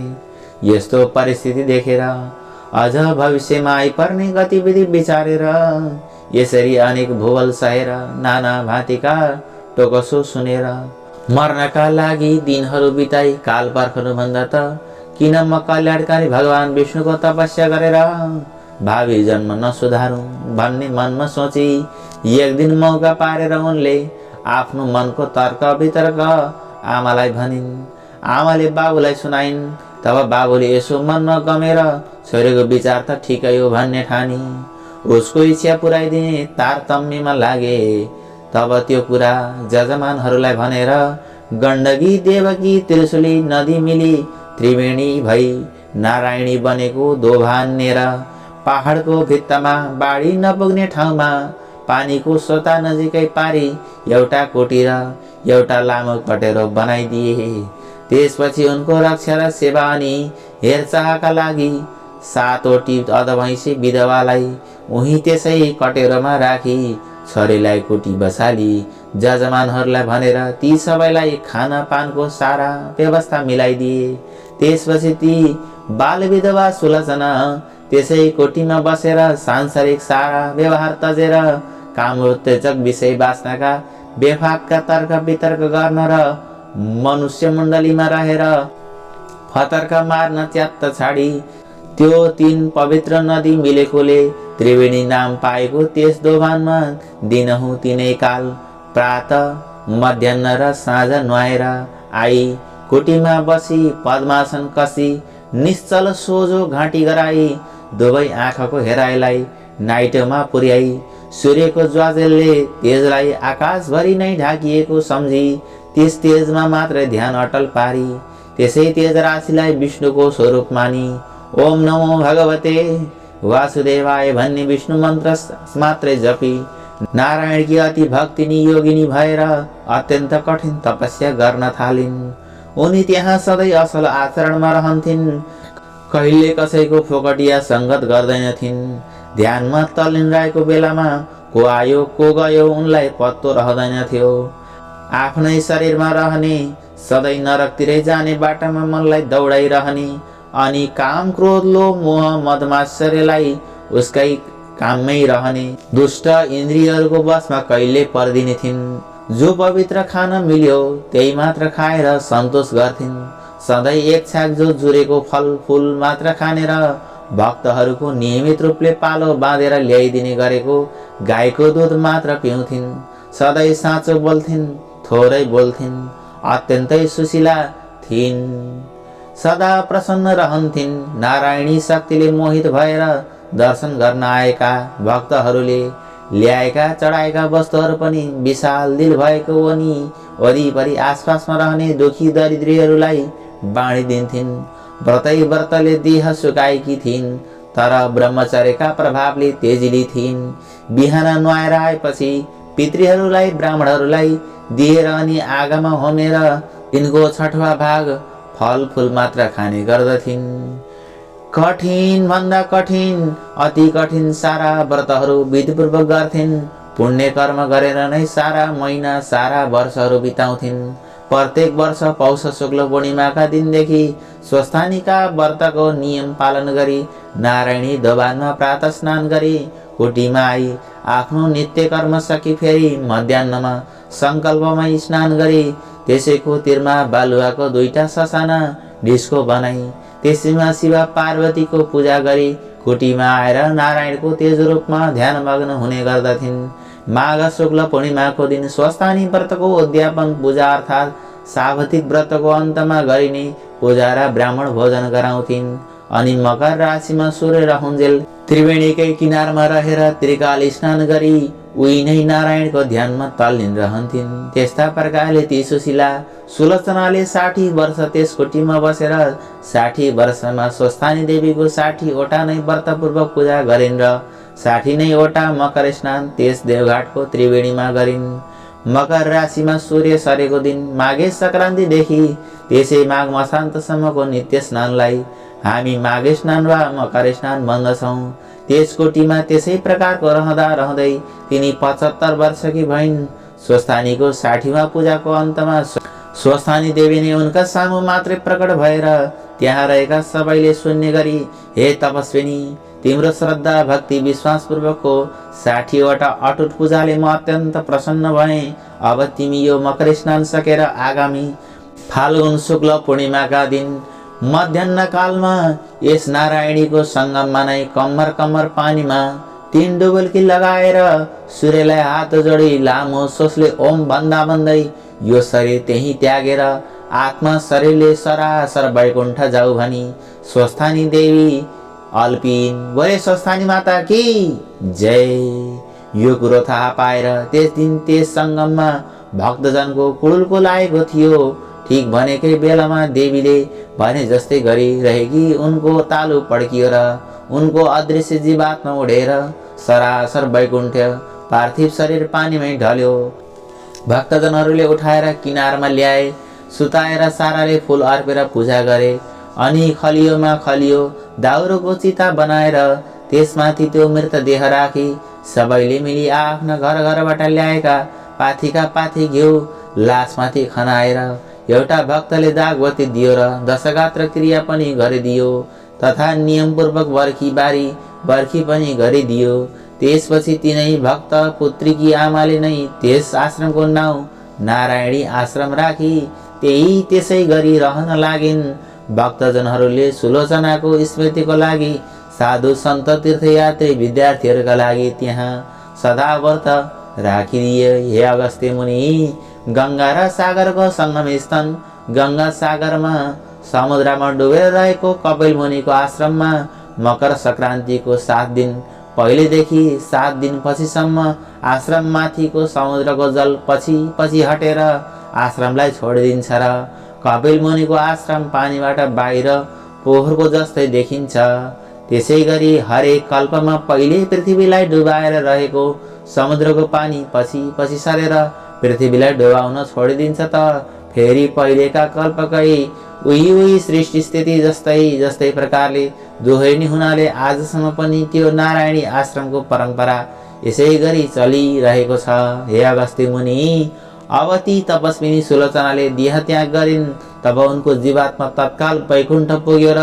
यस्तो परिस्थिति देखेर अझ भविष्यमा आइपर्ने गतिविधि विचारेर यसरी अनेक भूगोल सहेर नाना भाँतीका टोकसो सुनेर मर्नका लागि दिनहरू बिताई काल पर्खनुभन्दा त किन म कल्याणकारी भगवान विष्णुको तपस्या गरेर भावी जन्म नसुधारौँ भन्ने मनमा सोची एक दिन मौका पारेर उनले आफ्नो मनको तर्क वितर्क आमालाई भनिन्। आमाले बाबुलाई सुनाइन्। तब बाबुले यसो मनमा गमेर छोरीको विचार त ठिकै हो भन्ने ठानी उसको इच्छा पुर्याइदिने तारतम्यमा लागे। तब त्यो कुरा जजमानहरूलाई भनेर गण्डकी, देवकी, त्रिशुली नदी मिली त्रिवेणी भई नारायणी बनेको दोभानेर पहाडको भित्तामा बाढी नपुग्ने ठाउँमा पानीको सोता नजिकै पारी एउटा कुटीर एउटा लामो कटेरो बनाइदिए। त्यसपछि उनको रक्षा र सेवा अनि हेरचाहका लागि 7वटी अधभैँसी विधवालाई उही त्यसै कटेरोमा राखी छोरीलाई कुटी बसाली। जजमानहरूलाई भनेर ती सबैलाई खानापानको सारा व्यवस्था मिलाइदिए। त्यसपछि ती बाल विधवा सुलोचना त्यसै कोटीमा बसेर सांसारिक सारा व्यवहार तजेर कामोत्तेजक विषय बाँच्नका बेफाकका तर्क वितर्क गर्न र मनुष्य मण्डलीमा रहेर फतर्क मार्न च्यात्त छाडी त्यो 3 पवित्र नदी मिलेकोले त्रिवेणी नाम पाएको त्यस दोभानमा दिनहुँ 3 काल प्रात मध्याह्न र साँझ नुहाएर आई कुटीमा बसी पद्मासन कसी निश्चल सोझो घाँटी गराई दुवै आँखाको हेराइलाई नाइटोमा पुर्याई सूर्यको ज्वाजेलले तेजलाई आकाशभरि नै ढाकिएको सम्झी त्यस तेजमा मात्रै ध्यान अटल पारी त्यसै तेज राशिलाई विष्णुको स्वरूप मानी ओम नमो भगवते वासुदेवाय भन्ने विष्णु मन्त्र मात्रै जपी नारायणकी अति भक्तिनी योगिनी भएर अत्यन्त कठिन तपस्या गर्न थालिन्। उनी त्यहाँ सधैँ असल आचरणमा रहन्थिन्। कहिले कसैको फोकटिया सङ्गत गर्दैनथिन्। ध्यानमा तल्लीन रहेको बेलामा को आयो को गयो उनलाई पत्तो रहँदैनथ्यो। आफ्नै शरीरमा रहने सधैँ नरकतिरै जाने बाटामा मनलाई दौडाइरहने अनि काम क्रोध लोभ मोह मदमाश्चर्यलाई उसकै काममै रहने दुष्ट इन्द्रियहरूको बसमा कहिले पर्दिने थिइन्। जो पवित्र खान मिल्यो त्यही मात्र खाएर सन्तोष गर्थिन्। सधैँ एक छाक जो जुरेको फल फूल मात्र खानेर भक्तहरूको नियमित रूपले पालो बाँधेर ल्याइदिने गरेको गाईको दुध मात्र पिउँथिन्। सधैँ साँचो बोल्थिन्, थोरै बोल्थिन्, अत्यन्तै सुशीला थिइन्। सदा प्रसन्न रहन्थिन्। नारायणी शक्तिले मोहित भएर दर्शन गर्न आएका भक्तहरूले ल्याएका चढाएका वस्तुहरू पनि विशाल दिल भएको अनि वरिपरि आसपासमा रहने दुखी दरिद्रीहरूलाई बाँडिदिन्थिन्। व्रतै व्रतले देह सुकाएकी थिइन् तर ब्रह्मचर्यका प्रभावले तेजिली थिइन्। बिहान नुहाएर आएपछि पितृहरूलाई ब्राह्मणहरूलाई दिएर अनि आगमा होमेर तिनको 6वाँ भाग फल फूल मात्र खाने गर्दथिन्। कठिन भन्दा कठिन अति कठिन सारा व्रतहरू विधिपूर्वक गर्थिन्। पुण्य कर्म गरेर नै सारा महिना सारा वर्षहरू बिताउँथिन्। प्रत्येक वर्ष पौष शुक्ल पूर्णिमाका दिनदेखि स्वस्थानीका व्रतको नियम पालन गरी नारायणी दोभानमा प्रातः स्नान गरी कुटीमा आई आफ्नो नित्य कर्म सकि फेरि मध्याह्नमा सङ्कल्पमै स्नान गरी त्यसैको तिरमा बालुवाको 2टा ससाना डिस्को बनाई त्यसैमा शिव पार्वतीको पूजा गरी कुटीमा आएर नारायणको तेज रूपमा ध्यानमग्न हुने गर्दथिन्। माघ शुक्ल पूर्णिमाको दिन स्वस्थानी व्रतको उद्यापन पूजा अर्थात् सावधिक व्रतको अन्तमा गरिने पूजा र ब्राह्मण भोजन गराउँथिन्। अनि मकर राशिमा सूर्य रहुन्जेल त्रिवेणीकै किनारमा रहेर त्रिकाल स्नान गरी उही नै नारायणको ध्यानमा तल्लीन रहन्थिन्। त्यस्ता प्रकारले ती सुशीला सुलोचनाले 60 वर्ष त्यस कुटीमा बसेर 60 वर्षमा स्वस्थानी देवीको 60 वटा नै व्रतपूर्वक पूजा गरिन् र 60 नै वटा मकर स्नान त्यस देवघाटको त्रिवेणीमा गरिन्। मकर राशिमा सूर्य सरेको दिन माघे संक्रान्तिदेखि त्यसै माघ मसान्तसम्मको नित्य स्नानलाई हामी माघे स्नान वा मकर स्नान भन्दछौँ। त्यस कोटीमा त्यसै प्रकारको रहँदा रहँदै तिनी 75 वर्षकी भइन्। स्वस्थानीको 60वां पूजाको अन्तमा स्वस्थानी देवी नै उनका सामु मात्रै प्रकट भएर त्यहाँ रहेका सबैले सुन्ने गरी, हे तपस्विनी, तिम्रो श्रद्धा भक्ति विश्वासपूर्वकको 60 वटा अटुट पूजाले म अत्यन्त प्रसन्न भएँ। अब तिमी यो मकर स्नान सकेर आगामी फाल्गुन शुक्ल पूर्णिमाका दिन मध्याह्न कालमा यस नारायणीको सङ्गममा नै कम्मर कम्मर पानीमा 3 डुबल्की लगाएर सूर्यलाई हात जोडी लामो सोचले ओम भन्दा भन्दै यो शरीर त्यही त्यागेर आत्मा शरीरले सरासर वैकुण्ठ जाऊ भनी स्वस्थानी देवी अल्पिन। बोले स्वस्थानी माता की जय। यो कुरो थाहा पाएर त्यस दिन त्यस सङ्गममा भक्तजनको कुडुल्को लागेको थियो। ठीक भनेकै बेलामा देवीले भने जस्तै गरिरहेकी उनको तालु पड्कियो र उनको अदृश्य जीवात्मा उडेर सरासर वैकुण्ठ पार्थिव शरीर पानीमै ढल्यो। भक्तजनहरूले उठाएर किनारमा ल्याए, सुताएर साराले फूल अर्पेर पूजा गरे। अनि खलियोमा खलियो दाउरोको चिता बनाएर त्यसमाथि त्यो मृतदेह राखी सबैले मिली आफ्ना घर घरबाट ल्याएका पाथीका पाथी घिउ लासमाथि खनाएर एउटा भक्तले दागबत्ती दियो र दशगात्र क्रिया पनि गरिदियो तथा नियमपूर्वक बर्खी पनि गरिदियो। त्यसपछि तिनै भक्त पुत्रीकी आमाले नै त्यस आश्रमको नाउँ नारायणी आश्रम राखी त्यसै गरी रहन लागिन्। भक्तजनहरूले सुलोचनाको स्मृतिको लागि साधु सन्त तीर्थयात्री विद्यार्थीहरूका लागि त्यहाँ सदा व्रत राखिदिए। हे अगस्त्य मुनि, गङ्गा र सागरको सङ्गम स्थान गङ्गा सागरमा समुद्रमा डुबेर रहेको कपिल मुनिको आश्रममा मकर सङ्क्रान्तिको 7 दिन पहिलेदेखि 7 दिन पछिसम्म आश्रम माथिको समुद्रको जल पछि हटेर आश्रमलाई छोडिदिन्छ र कपिल मुनिको आश्रम पानीबाट बाहिर पोखरको जस्तै देखिन्छ। त्यसै गरी हरेक कल्पमा पहिले पृथ्वीलाई डुबाएर रहेको समुद्रको पानी पछि सरेर पृथ्वीलाई डुबाउन छोडिदिन्छ त फेरि पहिलेका कल्पकै उही सृष्टि स्थिति जस्तै प्रकारले दोहोरिने हुनाले आजसम्म पनि त्यो नारायणी आश्रमको परम्परा यसै गरी चलिरहेको छ। हे अगस्त्य मुनि, अब ती तपस्विनी सुलोचनाले देह त्याग गरिन्। तब उनको जीवात्मा तत्काल वैकुण्ठ पुग्यो र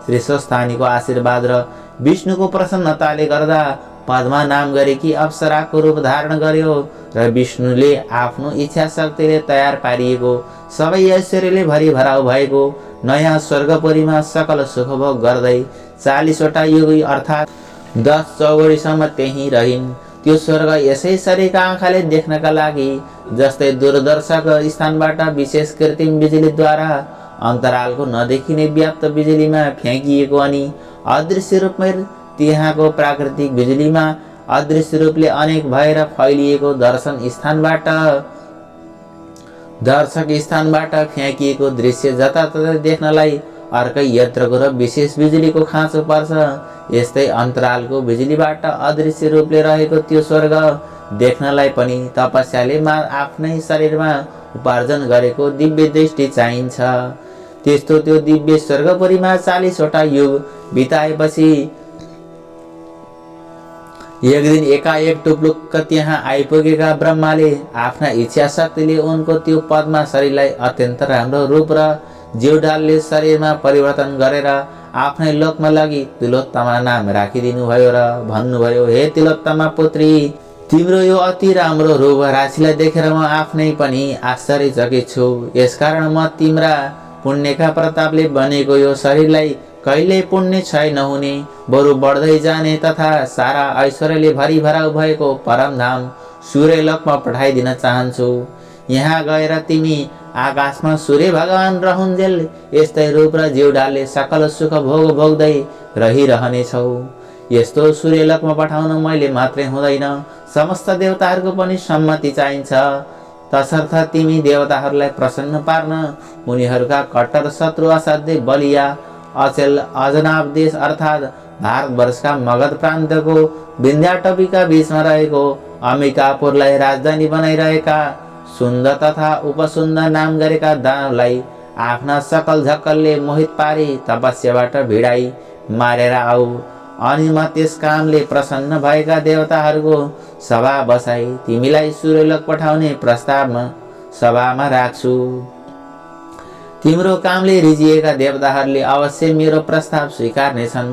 श्री स्वस्थानीको आशीर्वाद र विष्णुको प्रसन्नताले गर्दा पद्मा नाम गरेकी अप्सराको रूप धारण गर्यो र विष्णुले आफ्नो इच्छा शक्तिले तयार पारिएको सबै ऐश्वर्यले भरिभराउ भएको नयाँ स्वर्गपुरीमा सकल सुखभोग गर्दै 40 वटा युग अर्थात् 10 चौगडीसम्म त्यही रहिन्। त्यो स्वर्ग यसै शरीरका आँखाले देख्नका लागि जस्तै दूरदर्शक स्थानबाट विशेष कृत्रिम बिजुलीद्वारा अन्तरालको नदेखिने व्याप्त बिजुलीमा फ्याँकिएको अनि अदृश्य रूपमै त्यहाँको प्राकृतिक बिजुलीमा अदृश्य रूपले अनेक भएर फैलिएको दर्शक स्थानबाट फ्याँकिएको दृश्य जताततै देख्नलाई अर्कै यन्त्रको र विशेष बिजुलीको खाँचो पर्छ। यस्तै अन्तरालको बिजुलीबाट अदृश्य रूपले रहेको त्यो स्वर्ग देख्नलाई पनि तपस्याले आफ्नै शरीरमा उपार्जन गरेको दिव्य दृष्टि चाहिन्छ। त्यस्तो त्यो दिव्य स्वर्गपुरीमा 40 वटा युग बिताएपछि एक दिन एकाएक टुप्लुक्क त्यहाँ आइपुगेका ब्रह्माले आफ्ना इच्छा शक्तिले उनको त्यो पद्मा शरीरलाई अत्यन्त राम्रो रूप र जीवडालले शरीरमा परिवर्तन गरेर आफ्नै लोकमा लगी तिलोत्तमा नाम राखिदिनु भयो र भन्नुभयो, हे तिलोत्तमा पुत्री, तिम्रो यो अति राम्रो रूप राशिलाई देखेर म आफ्नै पनि आश्चर्यचकित छु। यसकारण म तिम्रा पुण्यका प्रतापले बनेको यो शरीरलाई कहिल्यै पुण्य क्षय नहुने, बरु बढ्दै जाने तथा सारा ऐश्वर्यले भरिभराउ भएको परमधाम सूर्यलोकमा पठाइदिन चाहन्छु। यहाँ गएर तिमी आकाशमा सूर्य भगवान रहुन्जेल यस्तै रूप र जीवडालले सकल सुख भोग भोग्दै रहिरहनेछौ। यस्तो सूर्यलोकमा पठाउन मैले मात्रै हुँदैन, समस्त देवताहरूको पनि सम्मति चाहिन्छ। तसर्थ तिमी देवताहरूलाई प्रसन्न पार्न उनीहरूका कट्टर शत्रु असाध्यै बलिया अचेल अजनाब देश अर्थात् भारतवर्षका मगध प्रान्तको विन्ध्याटवीका बीचमा रहेको अम्बिकापुरलाई राजधानी बनाइरहेका सुन्द तथा उपसुन्द नाम गरेका दानवलाई आफ्ना सकल झक्कलले मोहित पारी तपस्याबाट भिडाई मारेर आऊ। अनि म त्यस कामले प्रसन्न भएका देवताहरूको सभा बसाई तिमीलाई सूर्यलोक पठाउने प्रस्तावमा सभामा राख्छु। तिम्रो कामले रिझिएका देवताहरूले अवश्य मेरो प्रस्ताव स्वीकार्नेछन्।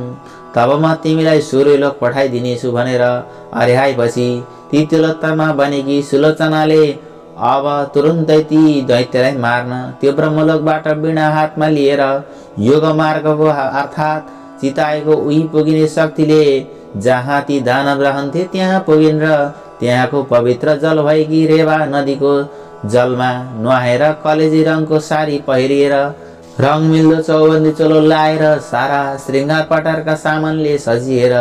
तब म तिमीलाई सूर्यलोक पठाइदिनेछु भनेर अर्याएपछि ती तिलोत्तमा बनेकी सुलोचनाले अब तुरुन्तै ती दैत्यलाई मार्न त्यो ब्रह्मलोकबाट बिना हातमा लिएर योग मार्गको अर्थात् चिताएको उही पुगिने शक्तिले जहाँ ती दानव रहन्थे त्यहाँ पुगिन् र त्यहाँको पवित्र जल भएकी रेवा नदीको जलमा नुहाएर कलेजी रङको साडी पहिरिएर रङ मिल्दो चौबन्दी चोलो लाएर सारा श्रृङ्गार पटारका सामानले सजिएर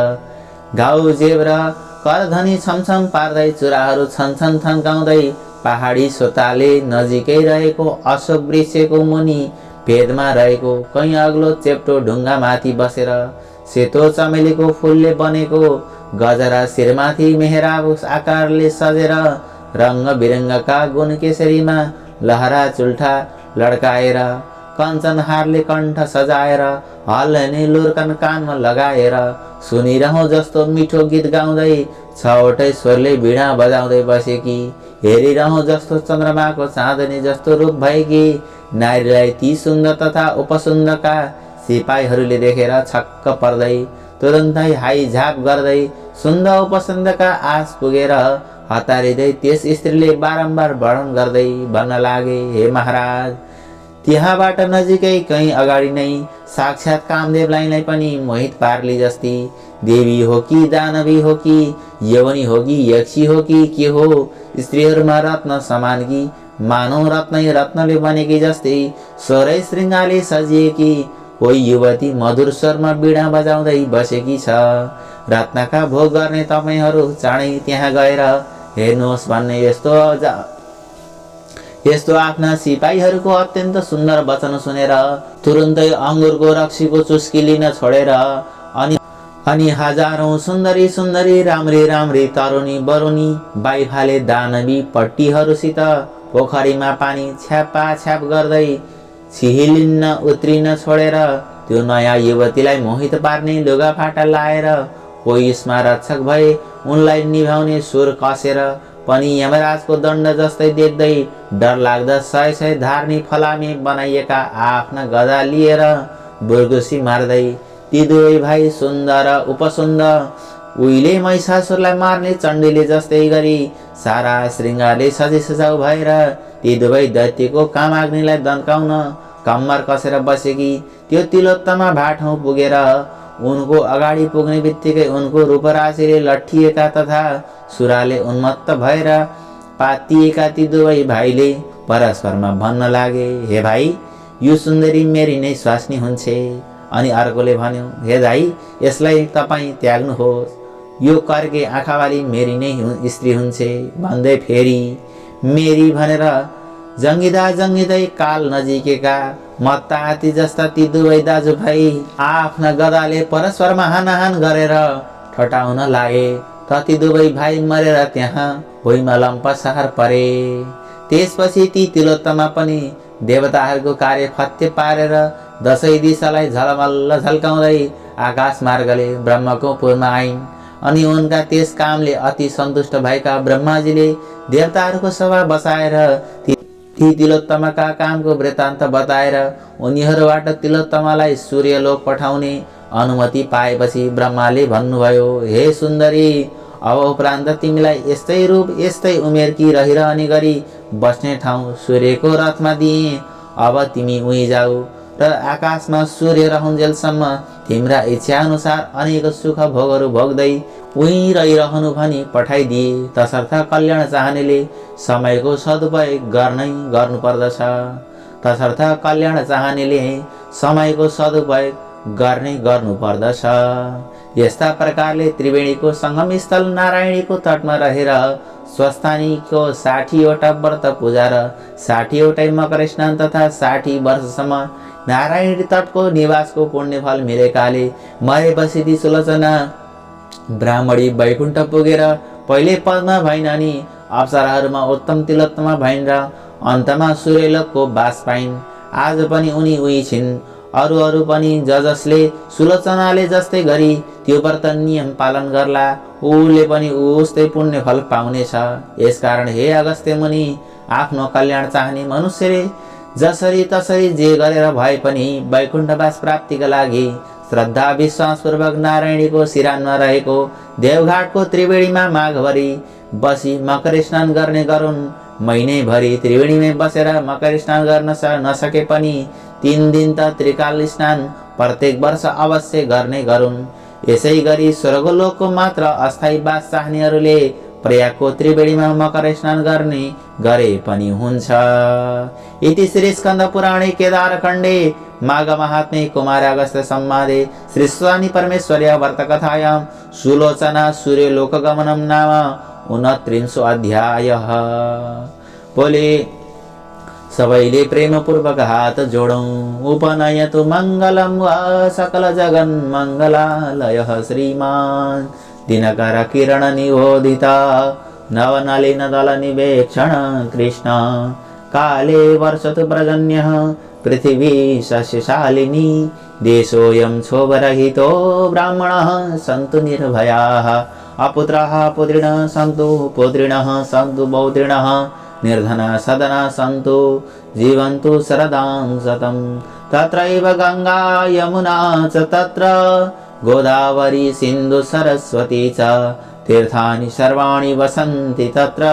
घाउ जेब र करधनी छमछम पार्दै चुराहरू छनछन थन्काउँदै पहाडी सोताले नजिकै रहेको अशोक वृक्षको मुनि भेदमा रहेको कहीँ अग्लो चेप्टो ढुङ्गा माथि बसेर सेतो चमेलीको फुलले बनेको गजरा शिरमाथि मेहराब आकारले सजेर रङ्ग बिरङ्गका गुणकेसरीमा लहरा चुल्ठा लड्काएर कञ्चनहारले कण्ठ सजाएर हल्ने लुर्कन कानमा लगाएर सुनिरहँ जस्तो मिठो गीत गाउँदै छवटै स्वरले वीणा बजाउँदै बसेकी हेरिरहँ जस्तो चन्द्रमाको चाँदनी जस्तो रूप भएकी नारीलाई ती सुन्द तथा उपसुन्दका सिपाहीहरूले देखेर छक्क पर्दै तुरन्तै हाई झाप गर्दै सुन्द उपसुन्दका आस पुगेर हतारिँदै त्यस स्त्रीले बारम्बार वर्णन गर्दै भन्न लागे, हे महाराज, त्यहाँबाट नजिकै कहीँ अगाडि नै साक्षात् कामदेवलाई नै पनि मोहित पार्ली जस्ती देवी हो कि दानवी हो कि यवनी हो कि यक्षी हो कि के हो, स्त्रीहरूमा रत्न समान कि मानव रत्नै रत्नले बनेकी जस्तै स्वरै श्रृङ्गारले सजिएकी कोही युवती मधुर स्वरमा वीणा बजाउँदै बसेकी छ। रत्नका भोग गर्ने तपाईहरू चाँडै त्यहाँ गएर हेर्नुहोस् भन्ने यस्तो आफ्ना सिपाहीहरूको अत्यन्त सुन्दर वचन सुनेर तुरुन्तै अङ्गुरको रक्सीको चुस्की लिन छोडेर अनि हजारौं सुन्दरी सुन्दरी राम्री राम्री तरुणी बरुणी बाइफाले दानवी पट्टीहरूसित पोखरीमा पानी छ्यापा छ्याप गर्दै छिहिलिन्न उत्रिन छोडेर त्यो नयाँ युवतीलाई मोहित पार्ने लुगाफाटा लाएर कोही यसमा रक्षक भए उनलाई निभाउने सुर कसेर पनि यमराजको दण्ड जस्तै देख्दै डर लाग्दा सय सय धार्नी फलामे बनाइएका आफ्ना गदा लिएर बुर्गुसी मार्दै ती दुवै भाइ सुन्दर उपसुन्द उहिले महिषासुरलाई मार्ने चण्डीले जस्तै गरी सारा श्रृङ्गारले सजी सजाउ भएर ती दुवै दैत्यको कामाग्निलाई दन्काउन कम्मर कसेर बसेकी त्यो तिलोत्तमा भाटौँ पुगेर उनको अगाडि पुग्ने बित्तिकै उनको रूपराशिले लट्ठिएका तथा सुराले उन्मत्त भएर पातिएका ती दुवै भाइले परस्परमा भन्न लागे, हे भाइ, यो सुन्दरी मेरी नै स्वास्नी हुन्छ। अनि अर्कोले भन्यो, हे दाइ, यसलाई तपाईँ त्याग्नुहोस्, यो कर्के आँखावाली मेरी नै स्त्री हुन्छ भन्दै फेरि मेरी भनेर जङ्गिँदा जङ्गिँदै काल नजिकेका मत्ता हात्ती जस्ता ती दुवै दाजुभाइ आफ्ना गदाले परस्परमा हानाहान गरेर ठटाउन लागे। ती दुवै भाइ मरेर त्यहाँ भुइँमा लम्पसार परे। त्यसपछि ती तिलोत्तमा पनि देवताहरूको कार्य फत्ते पारेर 10 दिशालाई झलमल्ल झल्काउँदै आकाश मार्गले ब्रह्मको पुरमा आइन्। अनि उनका त्यस कामले अति सन्तुष्ट भएका ब्रह्माजीले देवताहरूको सभा बसाएर ती तिलोत्तमका कामको वृत्तान्त बताएर उनीहरूबाट तिलोत्तमलाई सूर्यलोक पठाउने अनुमति पाएपछि ब्रह्माले भन्नुभयो, हे सुन्दरी, अब उपरान्त तिमीलाई यस्तै रूप यस्तै उमेरकी रहिरहने गरी बस्ने ठाउँ सूर्यको रथमा दिए। अब तिमी उही जाऊ र आकाशमा सूर्य रहन्जेलसम्म तिम्रा इच्छा अनुसार अनेक सुख भोगहरू भोग्दै उही रहिरहनु भनी पठाइदिए। तसर्थ कल्याण चाहनेले समयको सदुपयोग गर्नै गर्नुपर्दछ। तसर्थ कल्याण चाहनेले समयको सदुपयोग गर्नै गर्नुपर्दछ। यस्ता प्रकारले त्रिवेणीको सङ्गम स्थल नारायणीको तटमा रहेर स्वस्थानीको 60वटा व्रत पूजा र 60वटै मकर स्नान तथा 60 वर्षसम्म नारायणी तटको निवासको पुण्यफल मिलेकाले मरेपछि ती सुलोचना ब्राह्मणी वैकुण्ठ पुगेर पहिले पदमा भइन् अनि अप्सराहरूमा उत्तम तिलोत्तमा भइन् र अन्तमा सूर्यलोकको बास पाइन्। आज पनि उनी उही छिन्। अरू पनि जसले सुलोचनाले जस्तै गरी त्यो व्रत नियम पालन गर्ला उसले पनि उस्तै पुण्यफल पाउनेछ। यसकारण हे अगस्त्य मुनि, आफ्नो कल्याण चाहने मनुष्यले जसरी तसरी जे गरेर भए पनि वैकुण्ठवास प्राप्तिका लागि श्रद्धा विश्वासपूर्वक नारायणीको सिरानमा रहेको देवघाटको त्रिवेणीमा माघभरि बसी मकर स्नान गर्ने गरून्। महिनैभरि त्रिवेणीमै बसेर मकर स्नान गर्न नसके पनि 3 दिन त त्रिकाल स्नान प्रत्येक वर्ष अवश्य गर्ने गरून्। यसै गरी स्वर्गलोकको मात्र अस्थायी वास चाहनेहरूले प्रयागको त्रिवेणीमा मकर स्नान गर्ने गरे पनि हुन्छ। इति श्री स्कन्द पुराणे केदारखण्डे माघ महात्म्ये कुमार अगस्त्य संवादे श्री स्वामी परमेश्वर्या व्रतकथायां सुलोचना सूर्यलोकगमनं नाम 29 अध्यायः। बोले सबैले प्रेमपूर्वक हात जोडौं। उपनयतु मङ्गलं वा सकल जगन् मङ्गलालयः श्रीमान् दिनकर किरण निबोधिता नवनलिन दल निवेक्षण कृष्ण काले वर्षतु पर्जन्यः पृथिवी सस्यशालिनी देशोऽयं क्षोभरहितो ब्राह्मणः सन्तु निर्भयाः अपुत्राः पुत्रिणः सन्तु पुत्रिणः सन्तु पौत्रिणः निर्धना सदना सन्तु जीवन्तु शरदां शतं तत्रैव गंगा यमुना च तत्र गोदावरी सिन्धु सरस्वती च तीर्थानि सर्वाणि वसन्ति तत्र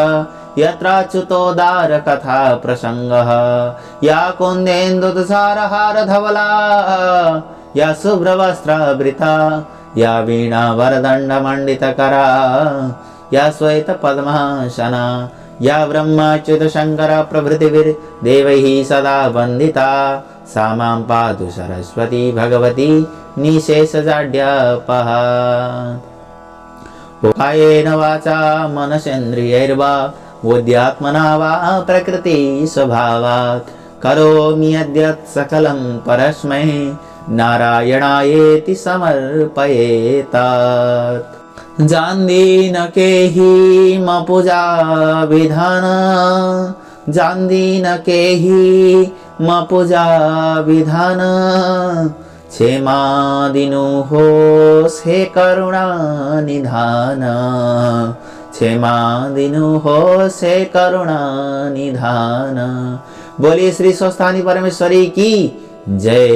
यत्र अच्युतोद्धार कथा प्रसंगः या कुन्देन्दुतुषारहार धवला या शुभ्रवस्त्रावृता या वीणा वरदण्डमण्डितकरा या श्वेत पद्मासना या ब्रह्माच्युत शंकर प्रभृतिभिर्देवैः सदा वन्दिता सा मां पातु सरस्वती भगवती निशेषजाड्यापः। कायेन वाचा मनसेन्द्रियैर्वा बुद्ध्यात्मना वा प्रकृति स्वभावात् करोमि यद्यत् सकलं परस्मै नारायणायेति समर्पयेत्। जान्दी न केहि म पूजा विधान जान्दी न केहि म पूजा विधान क्षेमा दिनु होस् हे करुणा निधान क्षेमा दिनु होस् हे करुणा निधान। बोलिए श्री स्वस्थानी परमेश्वरी की जय।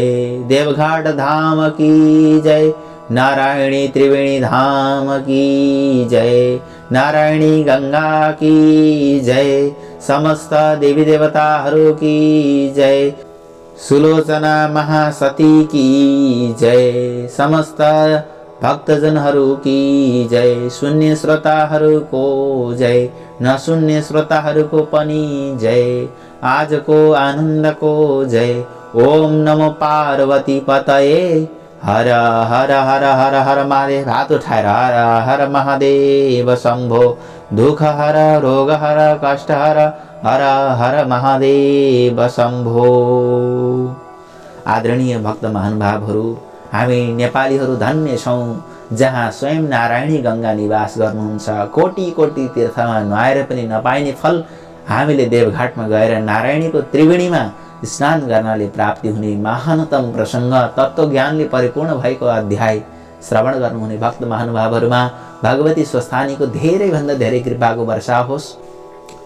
देवघाट धाम की जय। नारायणी त्रिवेणी धाम की जय। नारायणी गंगा की जय। समस्त देवी देवताहरू की जय। सुलोचना महासती की जय। समस्त भक्तजनहरू की जय। शून्य श्रोताहरूको जय। नशून्य श्रोताहरूको पनि जय। आजको आनन्दको जय। ओम नमो पार्वती पतये। हर हर हर हर हर महादेव। हात उठाएर हर हर महादेव शंभो। दुख हर रोग हर कष्ट हर हर हर महादेव शंभो। आदरणीय भक्त महानुभावहरू, हामी नेपालीहरू धन्य छौं जहाँ स्वयं नारायणी गंगा निवास गर्नुहुन्छ। कोटी कोटी तीर्थमा नुहाएर पनि नपाइने फल हामीले देवघाटमा गएर नारायणीको त्रिवेणीमा स्नान गर्नाले प्राप्ति हुने महानतम प्रसङ्ग, तत्त्वज्ञानले परिपूर्ण भएको अध्याय श्रवण गर्नुहुने भक्त महानुभावहरूमा भगवती स्वस्थानीको धेरैभन्दा धेरै कृपाको वर्षा होस्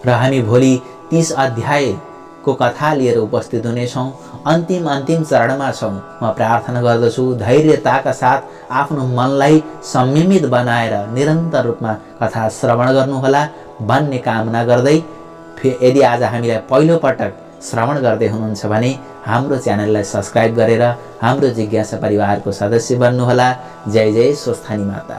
र हामी भोलि 30 अध्यायको कथा लिएर उपस्थित हुनेछौँ। अन्तिम चरणमा छौँ। म प्रार्थना गर्दछु धैर्यताका साथ आफ्नो मनलाई संयमित बनाएर निरन्तर रूपमा कथा श्रवण गर्नुहोला भन्ने कामना गर्दै, यदि आज हामीलाई पहिलो पटक श्रवण गर्दै हुनुहुन्छ भने हाम्रो च्यानललाई सब्स्क्राइब गरेर हाम्रो जिज्ञासा परिवारको सदस्य बन्नुहोला। जय जय स्वस्थानी माता।